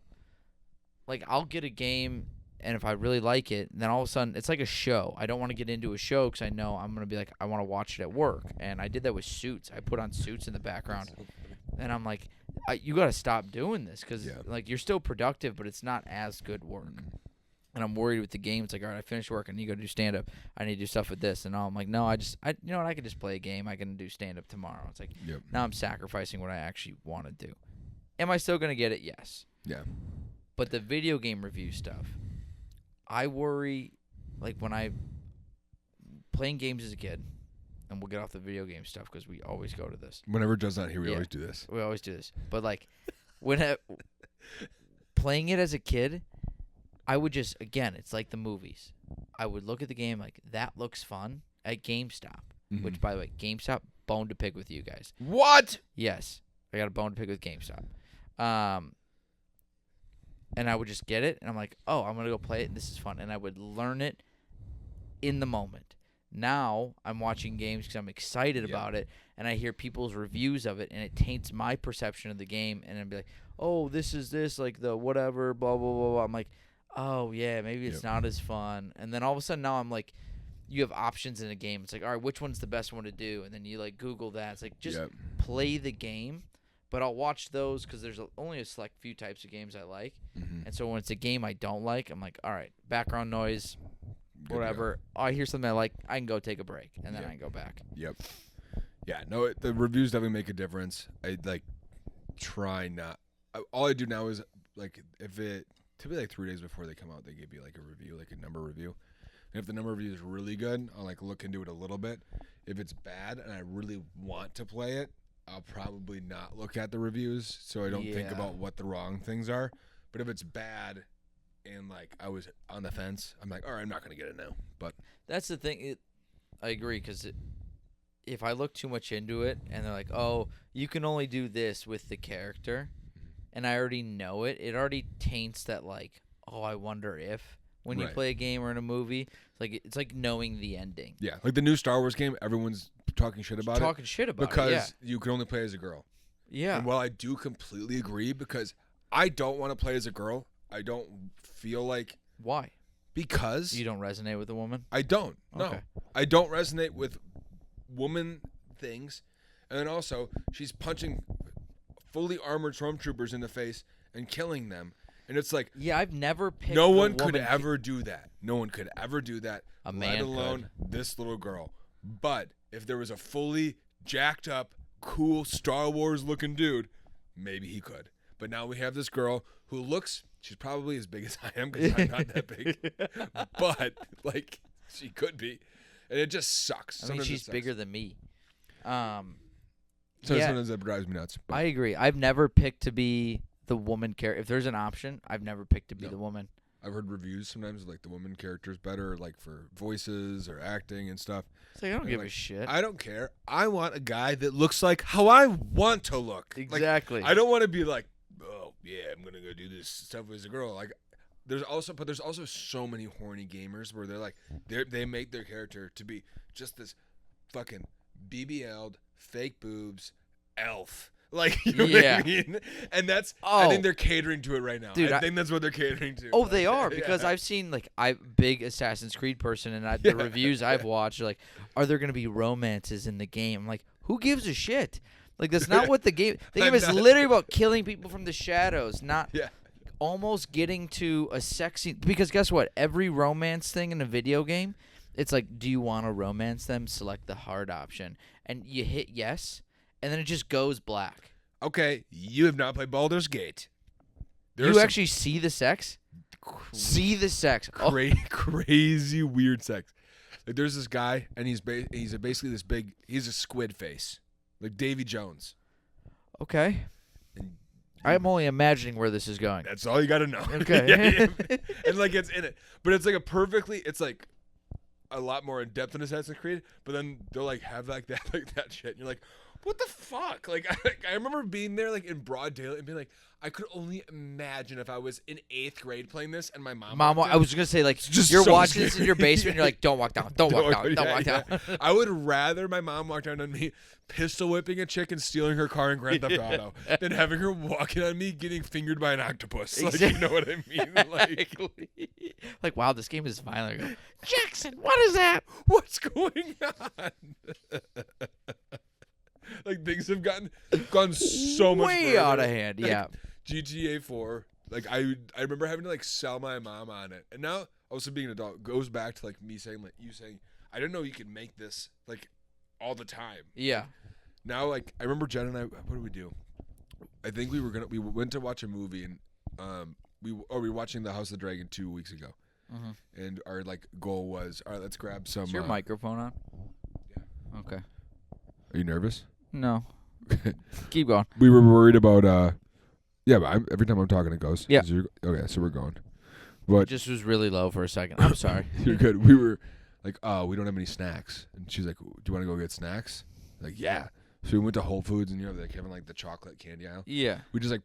like, I'll get a game, and if I really like it, then all of a sudden it's like a show. I don't want to get into a show because I know I'm gonna be like, I want to watch it at work. And I did that with Suits. I put on Suits in the background, and I'm like, you got to stop doing this because like you're still productive, but it's not as good work. And I'm worried with the game. It's like, all right, I finished work. I need to go do stand up. I need to do stuff with this. And I'm like, no, you know what? I can just play a game. I can do stand up tomorrow. It's like, now I'm sacrificing what I actually want to do. Am I still gonna get it? Yes. Yeah. But the video game review stuff, I worry, like when I playing games as a kid, and we'll get off the video game stuff because we always go to this. Whenever Judd's not here, we always do this. We always do this. But like, when playing it as a kid, I would just, again, it's like the movies. I would look at the game like, that looks fun at GameStop. Which, by the way, GameStop, bone to pick with you guys. What? Yes. I got a bone to pick with GameStop. And I would just get it, and I'm like, oh, I'm going to go play it, and this is fun. And I would learn it in the moment. Now I'm watching games because I'm excited about it, and I hear people's reviews of it, and it taints my perception of the game. And I'd be like, oh, this is this, like the whatever, blah, blah, blah, blah. I'm like, oh, yeah, maybe it's not as fun. And then all of a sudden now I'm like, you have options in a game. It's like, all right, which one's the best one to do? And then you, like, Google that. It's like, just play the game. But I'll watch those because there's only a select few types of games I like. And so when it's a game I don't like, I'm like, all right, background noise, whatever. Oh, I hear something I like, I can go take a break. And then I can go back. Yep. Yeah, no, the reviews definitely make a difference. I, like, try not. All I do now is, like, if it, typically, like, 3 days before they come out, they give you, like, a review, like a number review. And if the number review is really good, I'll, like, look into it a little bit. If it's bad and I really want to play it, I'll probably not look at the reviews so I don't think about what the wrong things are. But if it's bad and, like, I was on the fence, I'm like, all right, I'm not going to get it now. But that's the thing. I agree because if I look too much into it and they're like, oh, you can only do this with the character, and I already know it, it already taints that, like, oh, I wonder if when you play a game or in a movie, it's like knowing the ending. Yeah, like the new Star Wars game, everyone's talking shit about it because you can only play as a girl. Yeah. And while I do completely agree, because I don't want to play as a girl, I don't feel like. Why? Because you don't resonate with a woman. I don't. No, okay. I don't resonate with woman things, and then also she's punching fully armored stormtroopers in the face and killing them. And it's like, I've never picked. No one could ever do that. No one could ever do that. A man let alone this little girl. But if there was a fully jacked up, cool Star Wars looking dude, maybe he could. But now we have this girl who looks. She's probably as big as I am because I'm not that big. But like she could be, and it just sucks. I mean, she's bigger than me. Sometimes that drives me nuts. But. I agree. I've never picked to be the woman character. If there's an option, I've never picked to be the woman. I've heard reviews sometimes like the woman character's better, like for voices or acting and stuff. It's like I don't give a shit. I don't care. I want a guy that looks like how I want to look. Exactly. Like, I don't want to be like, oh yeah, I'm gonna go do this stuff as a girl. Like, there's also so many horny gamers where they're like, they make their character to be just this fucking BBL'd fake boobs elf. Like, you know what I mean? And that's, I think they're catering to it right now. Dude, I think that's what they're catering to. Oh, they are, because I've seen, like, big Assassin's Creed person, and the reviews I've watched are like, are there going to be romances in the game? I'm like, who gives a shit? Like, that's not what the game is literally about killing people from the shadows, not almost getting to a sexy, because guess what? Every romance thing in a video game, it's like, do you want to romance them? Select the hard option. And you hit yes. And then it just goes black. Okay, you have not played Baldur's Gate. You actually see the sex? See the sex. Crazy weird sex. Like there's this guy, and he's basically this big. He's a squid face, like Davy Jones. Okay. And I'm only imagining where this is going. That's all you got to know. Okay. And like it's in it, but it's like it's like a lot more in depth than Assassin's Creed. But then they'll like have like that shit. And you're like, what the fuck? Like, I remember being there, like, in broad daylight and being like, I could only imagine if I was in 8th grade playing this and my mom. I was gonna say, like, just you're so watching this scary. in your basement. You're like, don't walk down, don't walk down, don't walk down. I would rather my mom walk down on me, pistol whipping a chick and stealing her car in Grand Theft Auto, than having her walking on me getting fingered by an octopus. Like, you know what I mean? Like, wow, this game is violent. I go, Jackson, what is that? What's going on? Like, things have gone so much way further. out of hand. Like, Yeah. GTA 4. Like, I remember having to, like, sell my mom on it. And now, also being an adult, goes back to, like, me saying, like, you saying, I didn't know you could make this, like, all the time. Yeah. Now, like, I remember Jen and I, what did we do? I think we went to watch a movie, and we were watching The House of the Dragon 2 weeks ago. Mm-hmm. And our, like, goal was, all right, let's grab some. Is your microphone on? Yeah. Okay. Are you nervous? No. Keep going. We were worried about, yeah, but every time I'm talking, it goes. Yeah. Okay, so we're going. But It just was really low for a second. I'm sorry. you're good. We were like, oh, we don't have any snacks. And she's like, do you want to go get snacks? Like, yeah. So we went to Whole Foods, and, like, having, like, the chocolate candy aisle. Yeah. We just, like,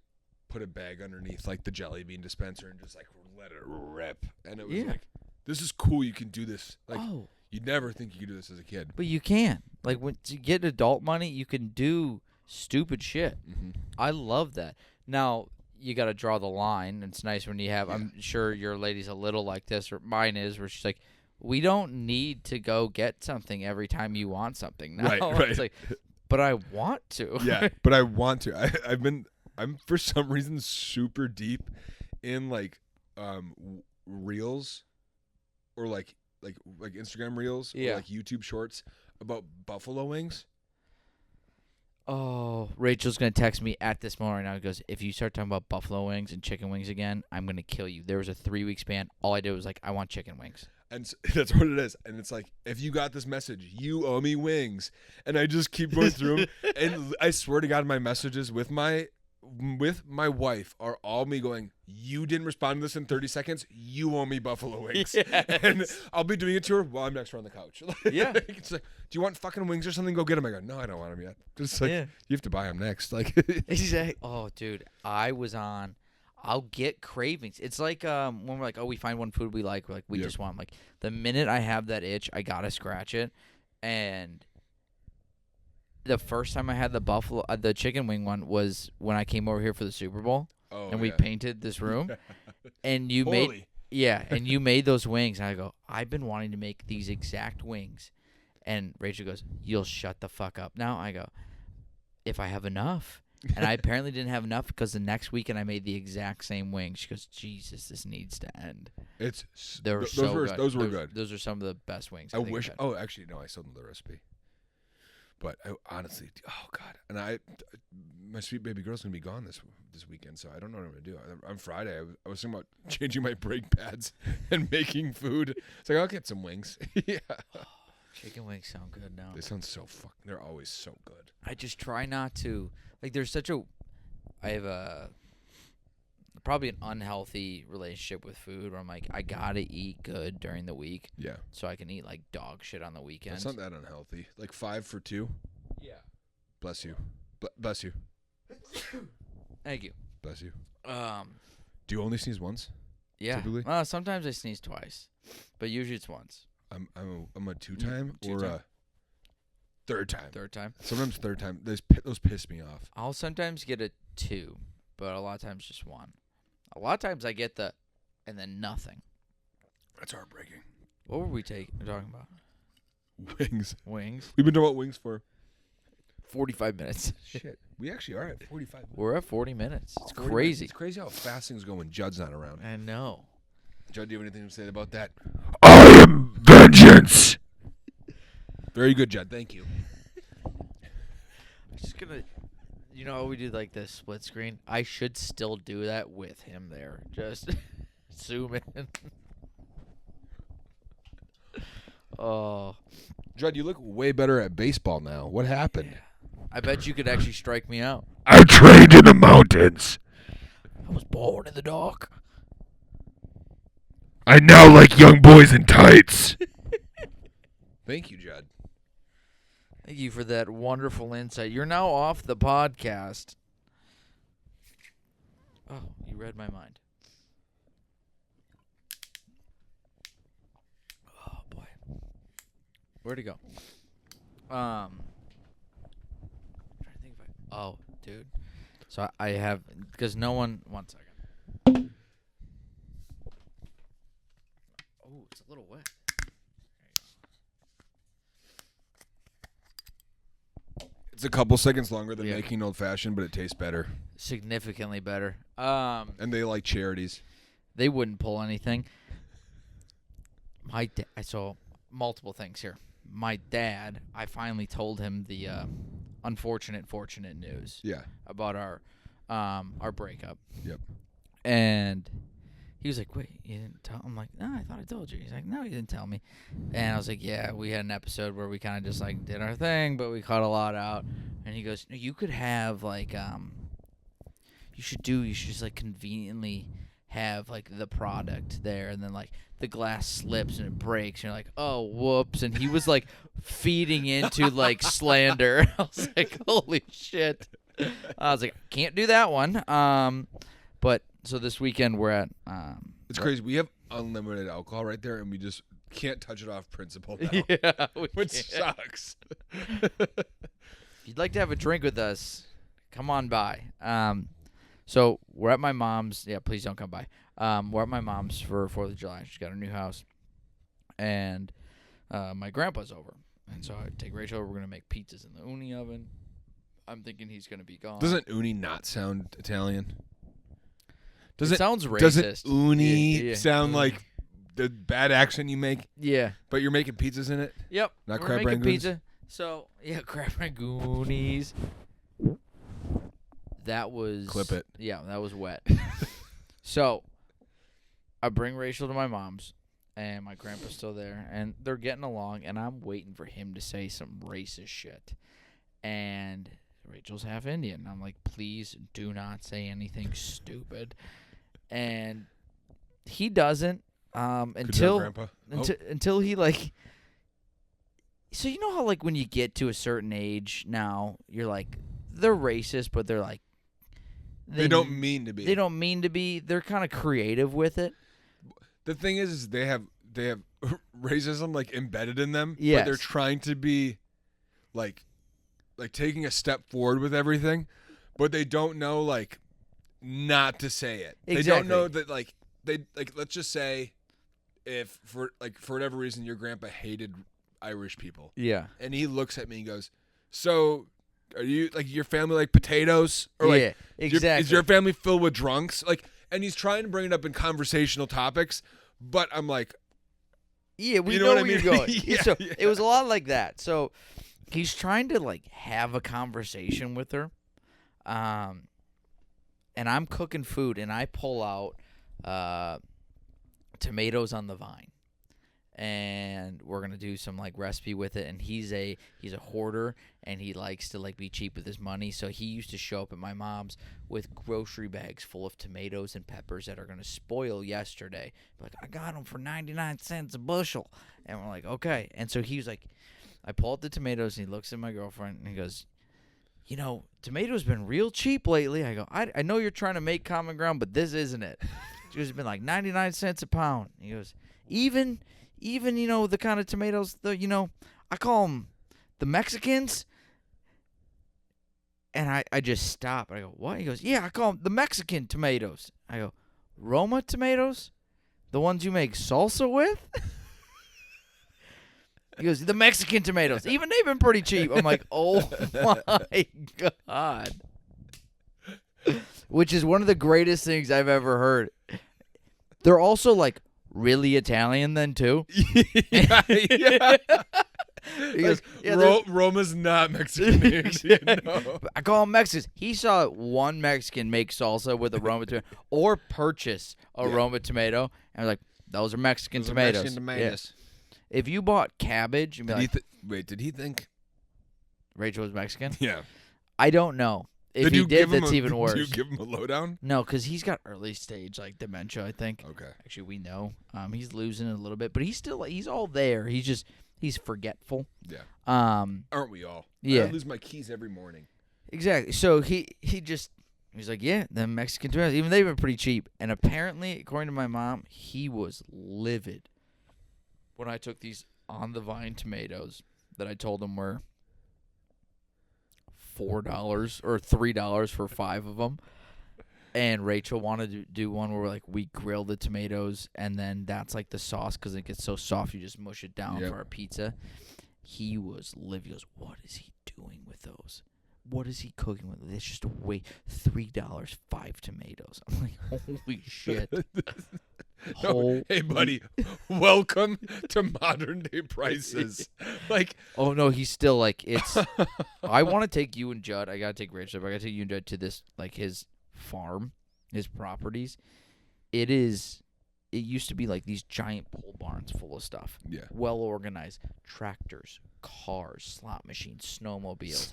put a bag underneath, like, the jelly bean dispenser and just, like, let it rip. And it was like, this is cool. You can do this. Like, you'd never think you could do this as a kid. But you can. Like, when you get adult money, you can do stupid shit. Mm-hmm. I love that. Now, you got to draw the line. It's nice when you have, I'm sure your lady's a little like this, or mine is, where she's like, we don't need to go get something every time you want something now. Right. It's like, but I want to. Yeah, but I want to. I'm for some reason super deep in, like, reels or like Instagram reels or like YouTube shorts about buffalo wings. Oh, Rachel's going to text me at this moment right now. It goes, if you start talking about buffalo wings and chicken wings again, I'm going to kill you. There was a 3-week span. All I did was like, I want chicken wings. And that's what it is. And it's like, if you got this message, you owe me wings. And I just keep going through them. And I swear to God, my messages with my wife are all me going, you didn't respond to this in 30 seconds. You owe me buffalo wings. Yes. And I'll be doing it to her while I'm next to her on the couch. Yeah. It's like, do you want fucking wings or something? Go get them. I go, no, I don't want them yet. Just like, you have to buy them next. Like, exactly. Oh, dude, I'll get cravings. It's like when we're like, oh, we find one food we like we just want. Like, the minute I have that itch, I gotta scratch it. And the first time I had the chicken wing one was when I came over here for the Super Bowl, and we painted this room, and you made those wings. And I go, I've been wanting to make these exact wings, and Rachel goes, you'll shut the fuck up now. I go, if I have enough. And I apparently didn't have enough because the next weekend I made the exact same wings. She goes, Jesus, this needs to end. They were so good. Those were good. Those are some of the best wings. I wish. Oh, actually, no, I still know the recipe. But I honestly, oh God, and my sweet baby girl's gonna be gone this weekend, so I don't know what I'm gonna do. On Friday, I was thinking about changing my brake pads and making food. It's like, I'll get some wings. Yeah. Chicken wings sound good now. They sound so fucking. They're always so good. I just try not to. Like, I have probably an unhealthy relationship with food where I'm like, I gotta eat good during the week. Yeah. So I can eat like dog shit on the weekends. It's not that unhealthy. Like 5 for 2. Yeah. Bless you. Bless you. Thank you. Bless you. Do you only sneeze once? Yeah. Typically? Sometimes I sneeze twice, but usually it's once. I'm a 2-time or a 3rd time. 3rd time. Sometimes 3rd time. Those piss me off. I'll sometimes get a 2, but a lot of times just 1. A lot of times I get and then nothing. That's heartbreaking. What were we talking about? Wings. Wings. We've been talking about wings for 45 minutes. Shit. We actually are at 45 minutes. We're at 40 minutes. It's crazy. It's crazy how fast things go when Judd's not around. I know. Judd, do you have anything to say about that? I am vengeance. Very good, Judd. Thank you. I'm just gonna, we did like this split screen. I should still do that with him there. Just zoom in. Oh, Judd, you look way better at baseball now. What happened? Yeah. I bet you could actually strike me out. I trained in the mountains. I was born in the dark. I now like young boys in tights. Thank you, Judd. Thank you for that wonderful insight. You're now off the podcast. Oh, you read my mind. Oh, boy. Where'd it go? I'm trying to think if oh, dude. So I have, because no one, 1 second. Oh, it's a little wet. It's a couple seconds longer than Yeah. making an old fashioned, but it tastes better. Significantly better. And they like charities. They wouldn't pull anything. I saw multiple things here. My dad, I finally told him the fortunate news. Yeah. About our breakup. Yep. And he was like, "Wait, you didn't tell?" I'm like, "No, I thought I told you." He's like, "No, you didn't tell me." And I was like, "Yeah, we had an episode where we kind of just like did our thing, but we cut a lot out." And he goes, "You could have like you should just like conveniently have like the product there, and then like the glass slips and it breaks, and you're like, oh, whoops." And he was like feeding into like slander. I was like, holy shit. I was like, can't do that one. But so this weekend we're at It's crazy. We have unlimited alcohol right there, and we just can't touch it off principle now. Yeah, which sucks. If you'd like to have a drink with us, come on by. So we're at my mom's. Yeah, please don't come by. We're at my mom's for 4th of July. She's got her new house, and my grandpa's over. And so I take Rachel over. We're gonna make pizzas in the uni oven. I'm thinking he's gonna be gone. Doesn't uni not sound Italian? It sounds racist. Doesn't uni Yeah. sound like the bad accent you make? Yeah. But you're making pizzas in it? Yep. Not we're crab making rangoons? pizza. So yeah, crab rangoonies. That was Clip it. Yeah, that was wet. So I bring Rachel to my mom's, and my grandpa's still there, and they're getting along, and I'm waiting for him to say some racist shit. And Rachel's half Indian. I'm like, please do not say anything stupid. And he doesn't until Grandpa. until he like. So you know how like when you get to a certain age now, you're like, they're racist, but they're like They don't mean to be. They don't mean to be. They're kind of creative with it. The thing is they have racism like embedded in them. Yes. But they're trying to be like taking a step forward with everything, but they don't know like not to say it. Exactly. They don't know that like they like let's just say if for whatever reason your grandpa hated Irish people. Yeah. And he looks at me and goes, "So are you like your family like potatoes?" Or like, yeah, exactly. Is your family filled with drunks? Like, and he's trying to bring it up in conversational topics, but I'm like, yeah, we you know know where what I you're mean? going. Yeah, So yeah. it was a lot like that. So he's trying to like have a conversation with her, and I'm cooking food, and I pull out tomatoes on the vine. And we're gonna do some like recipe with it, and he's a hoarder, and he likes to like be cheap with his money. So he used to show up at my mom's with grocery bags full of tomatoes and peppers that are gonna spoil yesterday. Like, I got them for 99 cents a bushel, and we're like, okay. And so he's like, I pull out the tomatoes, and he looks at my girlfriend, and he goes, "You know, tomatoes been real cheap lately." I go, I know you're trying to make common ground, but this isn't it. She goes, "It's been like 99 cents a pound." He goes, even, you know, the kind of tomatoes, I call them the Mexicans. And I just stop. I go, "What?" He goes, "Yeah, I call them the Mexican tomatoes." I go, "Roma tomatoes? The ones you make salsa with?" He goes, "The Mexican tomatoes. Even they've been pretty cheap." I'm like, oh, my God. Which is one of the greatest things I've ever heard. They're also, like, really Italian then, too. yeah. He goes, Roma's not Mexican. You know? I call them Mexicans. He saw one Mexican make salsa with a Roma tomato or purchase a Roma tomato. And I was like, those are Mexican tomatoes. Mexican tomatoes. Yeah. If you bought cabbage, you'd be like, did he think? Rachel was Mexican? Yeah. I don't know. If he did, that's even worse. Did you give him a lowdown? No, because he's got early stage like dementia, I think. Okay. Actually, we know. He's losing it a little bit, but he's all there. He's He's forgetful. Yeah. Aren't we all? Yeah. I lose my keys every morning. Exactly. So he's like, yeah, the Mexican tomatoes, even they've been pretty cheap. And apparently, according to my mom, he was livid when I took these on the vine tomatoes that I told him were $4 or $3 for 5 of them. And Rachel wanted to do one where we grill the tomatoes, and then that's like the sauce because it gets so soft you just mush it down for our pizza. He was livid. He goes, what is he doing with those? What is he cooking with? It's just $3, 5 tomatoes. I'm like, holy shit. Hey, buddy, welcome to modern day prices. Oh no, he's still it's. I want to take you and Judd. I gotta take Rachel. I gotta take you and Judd to this his farm, his properties. It used to be these giant pole barns full of stuff. Yeah. Well organized. Tractors, cars, slot machines, snowmobiles.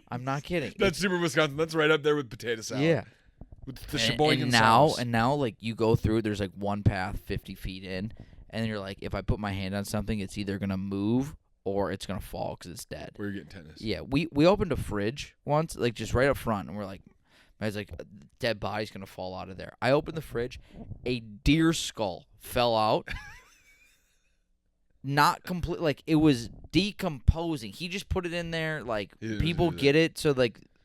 I'm not kidding. That's super Wisconsin. That's right up there with potato salad. Yeah. With the Sheboygan sauce. sauce. And now you go through, there's one path 50 feet in, and you're like, if I put my hand on something, it's either going to move or it's going to fall because it's dead. Where you're getting tennis. Yeah. We opened a fridge once, just right up front, and we're like, I was like, a dead body's going to fall out of there. I opened the fridge. A deer skull fell out. Not complete. It was decomposing. He just put it in there. People get it. So,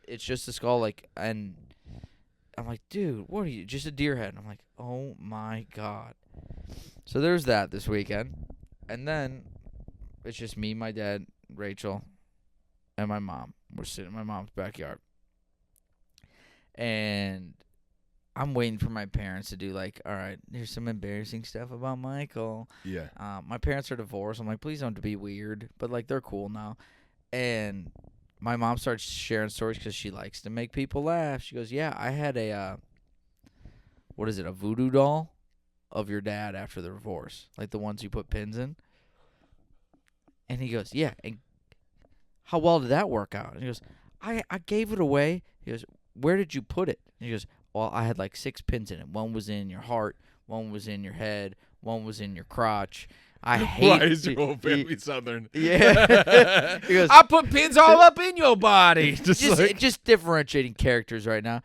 it's just a skull. And I'm like, dude, what are you? Just a deer head. And I'm like, oh, my God. So, there's that this weekend. And then it's just me, my dad, Rachel, and my mom. We're sitting in my mom's backyard. And I'm waiting for my parents to do all right, here's some embarrassing stuff about Michael. Yeah. My parents are divorced. I'm like, please don't be weird. But they're cool now. And my mom starts sharing stories because she likes to make people laugh. She goes, yeah, I had a, a voodoo doll of your dad after the divorce. The ones you put pins in. And he goes, yeah. And how well did that work out? And he goes, I gave it away. He goes, where did you put it? And he goes, well, I had 6 pins in it. One was in your heart, one was in your head, one was in your crotch. I hate. Why is your whole family Southern? Yeah. He goes, I put pins all up in your body. just differentiating characters right now.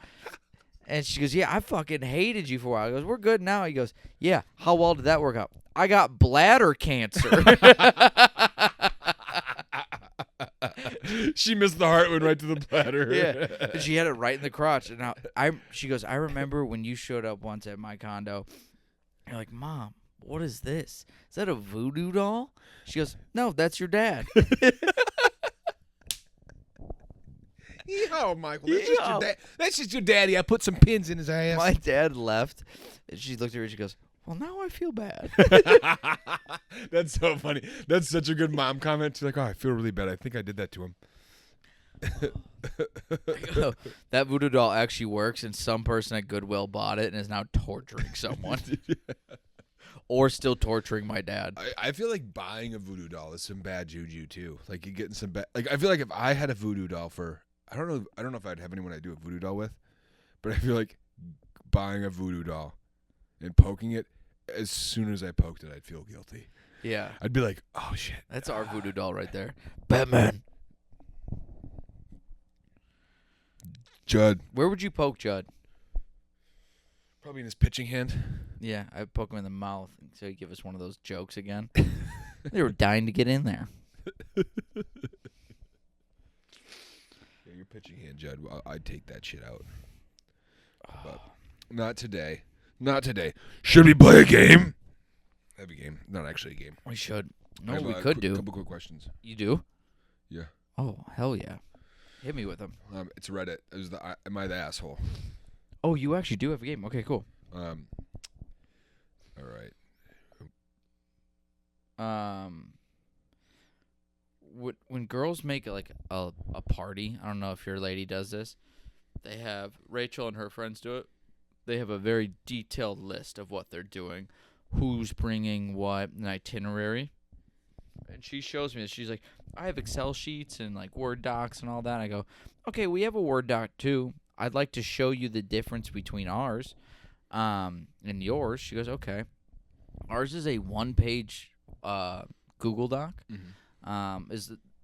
And she goes, yeah, I fucking hated you for a while. I goes, we're good now. He goes, yeah, how well did that work out? I got bladder cancer. She missed the heart, went right to the bladder. Yeah, and she had it right in the crotch. And now she goes, I remember when you showed up once at my condo. You're like, Mom, what is this? Is that a voodoo doll? She goes, no, that's your dad. Yeehaw, Michael. That's just your daddy. I put some pins in his ass. My dad left. And she looked at her and she goes, well, now I feel bad. That's so funny. That's such a good mom comment. She's like, oh, I feel really bad. I think I did that to him. That voodoo doll actually works, and some person at Goodwill bought it and is now torturing someone. Or still torturing my dad. I feel like buying a voodoo doll is some bad juju, too. You're getting some bad... I feel like if I had a voodoo doll for... I don't know if I'd have anyone I'd do a voodoo doll with, but I feel like buying a voodoo doll and poking it, as soon as I poked it, I'd feel guilty. Yeah. I'd be like, oh, shit. That's our voodoo doll right there. Batman. Judd. Where would you poke Judd? Probably in his pitching hand. Yeah, I'd poke him in the mouth so he'd give us one of those jokes again. They were dying to get in there. Yeah, your pitching hand, Judd. Well, I'd take that shit out. But not today. Not today. Should we play a game? Have a game. Not actually a game. We should. I No, have we a could do. couple quick questions. You do? Yeah. Oh, hell yeah. Hit me with them. It's Reddit. Am I the asshole? Oh, you actually do have a game. Okay, cool. All right. When girls make a party, I don't know if your lady does this. They have Rachel and her friends do it. They have a very detailed list of what they're doing, who's bringing what, an itinerary. And she shows me this. She's like, I have Excel sheets and Word docs and all that. I go, okay, we have a Word doc too. I'd like to show you the difference between ours and yours. She goes, okay. Ours is a 1-page Google Doc.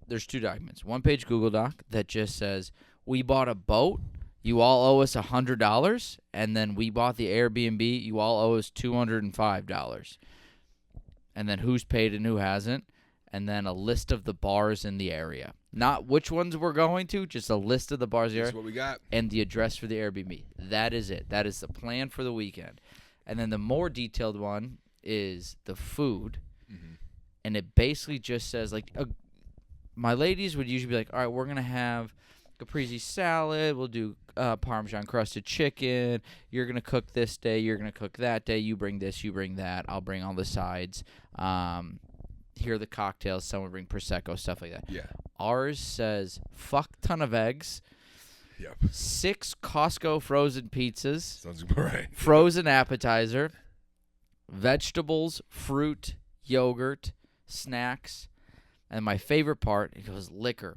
There's 2 documents. 1-page Google Doc that just says, we bought a boat, you all owe us $100, and then we bought the Airbnb, you all owe us $205. And then who's paid and who hasn't, and then a list of the bars in the area. Not which ones we're going to, just a list of the bars in the area. That's what we got. And the address for the Airbnb. That is it. That is the plan for the weekend. And then the more detailed one is the food. And it basically just says, like, my ladies would usually be like, all right, we're going to have caprese salad. We'll do Parmesan crusted chicken. You're going to cook this day. You're going to cook that day. You bring this. You bring that. I'll bring all the sides. Here are the cocktails. Someone bring Prosecco, stuff like that. Yeah. Ours says fuck ton of eggs. Yep. 6 Costco frozen pizzas. Sounds about right. Frozen appetizer. Vegetables, fruit, yogurt, snacks. And my favorite part, it goes liquor.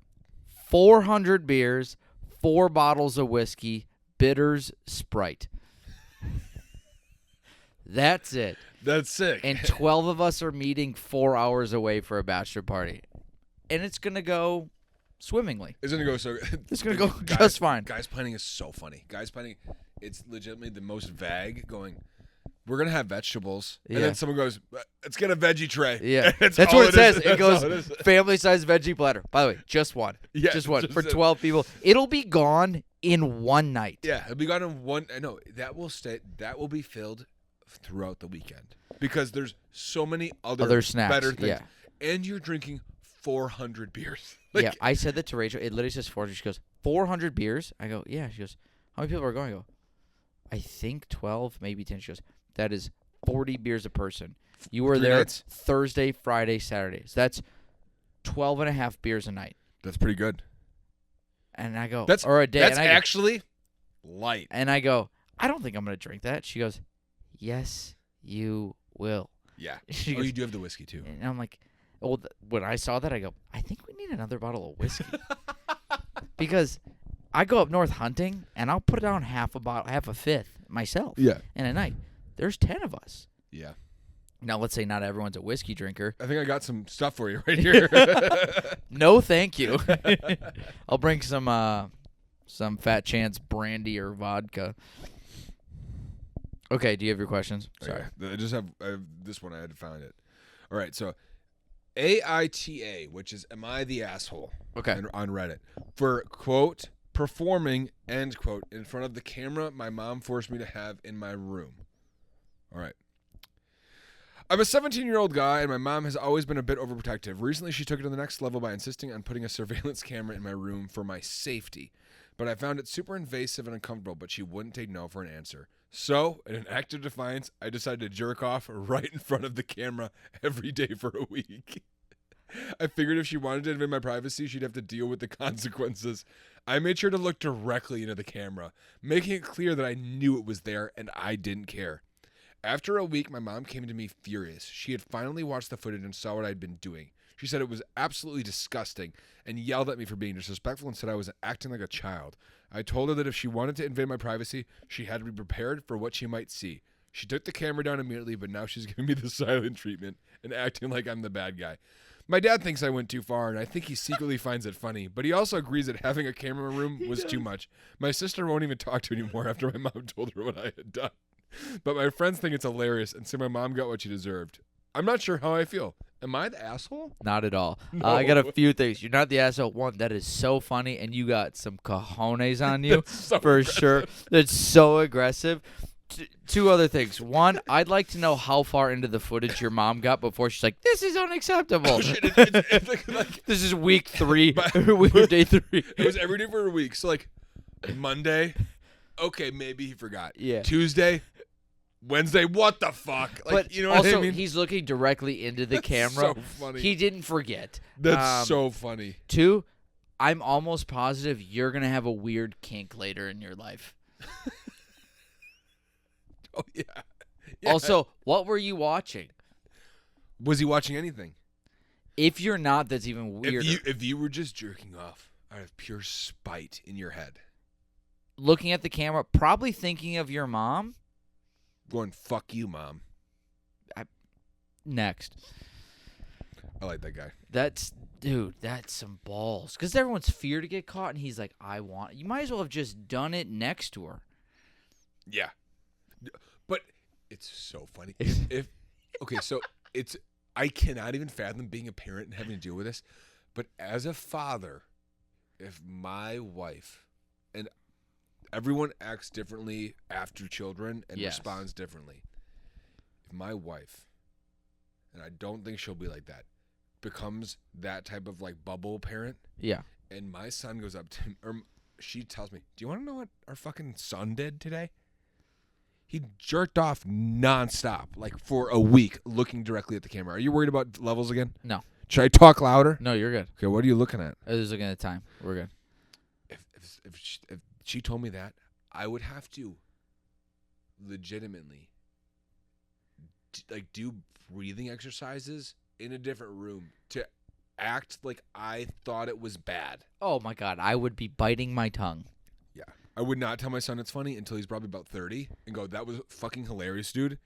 400 beers, 4 bottles of whiskey, bitters, Sprite. That's it. That's sick. And 12 of us are meeting 4 hours away for a bachelor party. And it's going to go swimmingly. It's going to go so It's going to go just fine. Guys planning is so funny. Guys planning, it's legitimately the most vague going, we're going to have vegetables. And Yeah. then someone goes, let's get a veggie tray. Yeah. That's That's all what it says. is. It That's all goes is. family-sized veggie platter. By the way, just one. Yeah, Just one. just For it. 12 people. It'll be gone in one night. Yeah, it'll be gone in one. No, that will stay. That will be filled throughout the weekend because there's so many other snacks. better things. Yeah. And you're drinking 400 beers. Yeah, I said that to Rachel. It literally says 400. She goes, 400 beers? I go, yeah. She goes, how many people are going? I go, I think 12, maybe 10. She goes, that is 40 beers a person. You were 3 there nights? Thursday, Friday, Saturday. So that's 12 and a half beers a night. That's pretty good. And I go, That's or a day. That's and I go, actually light. and I go, I don't think I'm going to drink that. She goes, yes, you will. Yeah. She Oh, goes, you do have the whiskey too. and I'm like, well, when I saw that, I go, I think we need another bottle of whiskey. Because I go up north hunting, and I'll put down half a fifth myself Yeah. in a night. There's 10 of us. Yeah. Now, let's say not everyone's a whiskey drinker. I think I got some stuff for you right here. No, thank you. I'll bring some Fat Chance brandy or vodka. Okay, do you have your questions? Sorry. Okay. I have this one. I had to find it. All right. So AITA, which is Am I the Asshole? Okay. On Reddit. For, quote, performing, end quote, in front of the camera my mom forced me to have in my room. All right. I'm a 17-year-old guy, and my mom has always been a bit overprotective. Recently, she took it to the next level by insisting on putting a surveillance camera in my room for my safety. But I found it super invasive and uncomfortable, but she wouldn't take no for an answer. So, in an act of defiance, I decided to jerk off right in front of the camera every day for a week. I figured if she wanted to invade my privacy, she'd have to deal with the consequences. I made sure to look directly into the camera, making it clear that I knew it was there and I didn't care. After a week, my mom came to me furious. She had finally watched the footage and saw what I'd been doing. She said it was absolutely disgusting and yelled at me for being disrespectful and said I was acting like a child. I told her that if she wanted to invade my privacy, she had to be prepared for what she might see. She took the camera down immediately, but now she's giving me the silent treatment and acting like I'm the bad guy. My dad thinks I went too far, and I think he secretly finds it funny, but he also agrees that having a camera in my room was too much. My sister won't even talk to me anymore after my mom told her what I had done. But my friends think it's hilarious and say my mom got what she deserved. I'm not sure how I feel. Am I the asshole? Not at all. No. I got a few things. You're not the asshole. One, that is so funny, and you got some cojones on you so for aggressive. sure. That's so aggressive. Two other things. One, I'd like to know how far into the footage your mom got before she's like, "This is unacceptable." Oh, shit, it's like This is week 3, But- week day 3. it was every day for a week. So like Monday, okay, maybe he forgot. Yeah. Tuesday, Wednesday, what the fuck? Like, But you know also, what I mean? he's looking directly into the That's camera. so funny. He didn't forget. That's so funny. 2, I'm almost positive you're gonna have a weird kink later in your life. Oh yeah. Yeah. Also, what were you watching? Was he watching anything? If you're not, that's even weirder. If you were just jerking off out of pure spite in your head, Looking at the camera, probably thinking of your mom. going "fuck you, mom." Next. I like that guy. That's some balls. Because everyone's fear to get caught, and he's like, you might as well have just done it next to her. Yeah. But it's so funny. I cannot even fathom being a parent and having to deal with this. But as a father, if my wife, and everyone acts differently after children and responds differently. If my wife, and I don't think she'll be like that, becomes that type of like bubble parent. Yeah. And my son goes up to him, or she tells me, "Do you want to know what our fucking son did today? He jerked off nonstop, like for a week, looking directly at the camera." Are you worried about levels again? No. Should I talk louder? No, you're good. Okay, what are you looking at? I was looking at the time. We're good. If she told me that, I would have to legitimately do breathing exercises in a different room to act like I thought it was bad. Oh my God, I would be biting my tongue. Yeah. I would not tell my son it's funny until he's probably about 30 and go, "That was fucking hilarious, dude.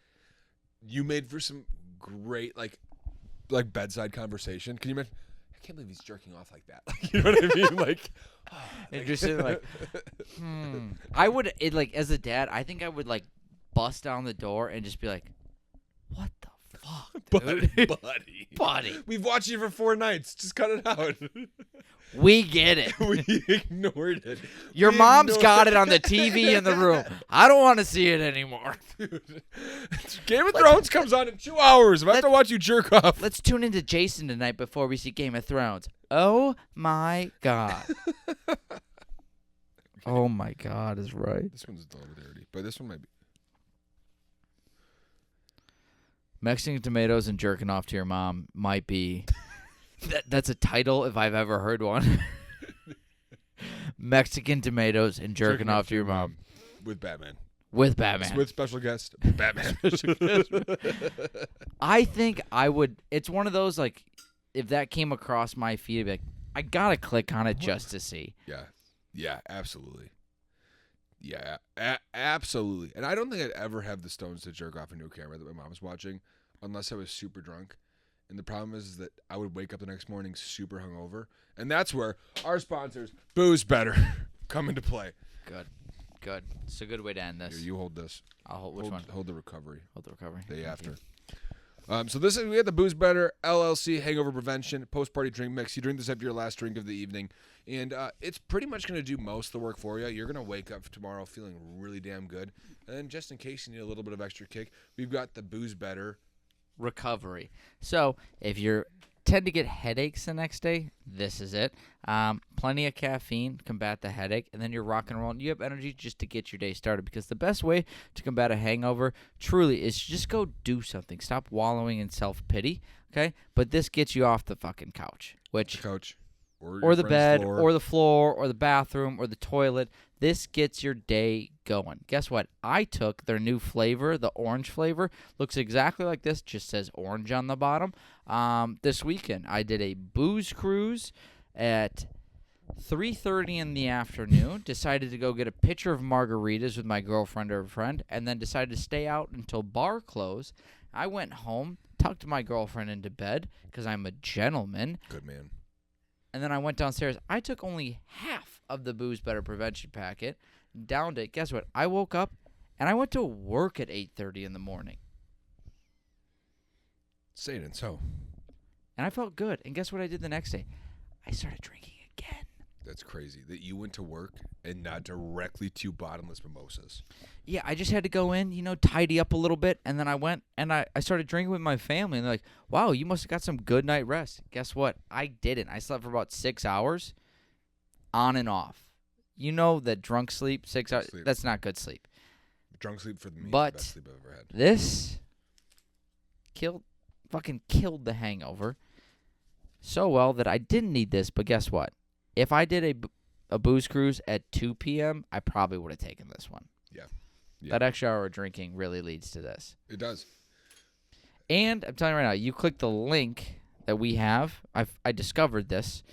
You made for some great like bedside conversation." Can you imagine? I can't believe he's jerking off like that. You know what I mean? And just sitting like, I would, as a dad, I think I would like bust down the door and just be like, "What the fuck, dude?" Buddy. We've watched you for 4 nights. Just cut it out. We get it. We ignored it. Your mom's got it on the TV in the room. I don't want to see it anymore. Dude. Game of Thrones comes on in 2 hours. I have to watch you jerk off. Let's tune into Jason tonight before we see Game of Thrones. Oh my God. Oh my God is right. This one's a little dirty, but this one might be. Mexican tomatoes and jerking off to your mom might be. That's a title if I've ever heard one. Mexican tomatoes and jerking off to your mom. With Batman. With Batman. With special guest Batman. I think I would. It's one of those, like, if that came across my feed, I'd be like, I got to click on it just to see. Yeah. Yeah, absolutely. Yeah, absolutely. And I don't think I'd ever have the stones to jerk off into a camera that my mom was watching unless I was super drunk. And the problem is that I would wake up the next morning super hungover. And that's where our sponsors, Booze Better, come into play. Good. It's a good way to end this. Here, you hold this. I'll hold which one? Hold the recovery. Hold the recovery. Day after. So we had the Booze Better LLC Hangover Prevention Post-Party Drink Mix. You drink this after your last drink of the evening. And it's pretty much going to do most of the work for you. You're going to wake up tomorrow feeling really damn good. And then just in case you need a little bit of extra kick, we've got the Booze Better Recovery. So if you tend to get headaches the next day, this is it. Plenty of caffeine, combat the headache, and then you're rock and rolling. You have energy just to get your day started, because the best way to combat a hangover truly is just go do something. Stop wallowing in self-pity, okay? But this gets you off the fucking couch, which the couch. Or the bed, or the floor, or the bathroom, or the toilet. This gets your day going. Guess what? I took their new flavor, the orange flavor. Looks exactly like this, just says orange on the bottom. This weekend, I did a booze cruise at 3:30 in the afternoon. Decided to go get a pitcher of margaritas with my girlfriend or a friend, and then decided to stay out until bar close. I went home, tucked my girlfriend into bed, because I'm a gentleman. Good man. And then I went downstairs. I took only half of the Booze Better Prevention packet, downed it. Guess what? I woke up, and I went to work at 8:30 in the morning. Say it and so. And I felt good. And guess what I did the next day? I started drinking again. That's crazy that you went to work and not directly to bottomless mimosas. Yeah, I just had to go in, tidy up a little bit. And then I went and I started drinking with my family. And they're like, wow, you must have got some good night rest. Guess what? I didn't. I slept for about 6 hours on and off. You know that drunk sleep, 6 hours, that's not good sleep. Drunk sleep for me but is the best sleep I've ever had. This fucking killed the hangover so well that I didn't need this. But guess what? If I did a booze cruise at 2 p.m., I probably would have taken this one. Yeah. That extra hour of drinking really leads to this. It does. And I'm telling you right now, you click the link that we have. I discovered this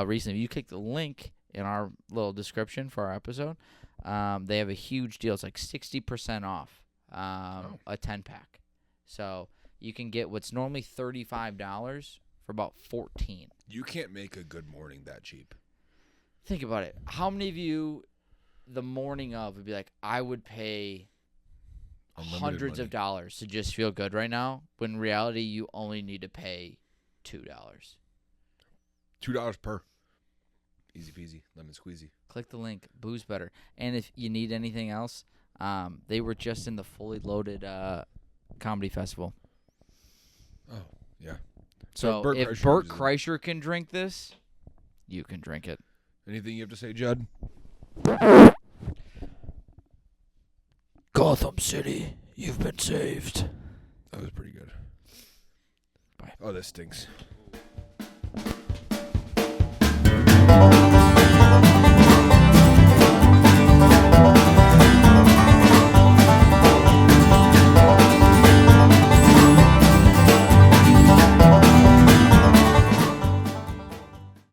recently. You click the link in our little description for our episode. They have a huge deal. It's like 60% off a 10-pack. So you can get what's normally $35 for about 14. You can't make a good morning that cheap. Think about it. How many of you, the morning of, would be like, I would pay Unlimited hundreds money. of dollars to just feel good right now, when in reality you only need to pay $2. $2 per. Easy peasy, lemon squeezy. Click the link. Booze better. And if you need anything else, they were just in the Fully Loaded comedy festival. Oh, yeah. So Bert if Kreischer Bert uses it. Kreischer can drink this, you can drink it. Anything you have to say, Judd? Gotham City, you've been saved. That was pretty good. Bye. Oh, this stinks.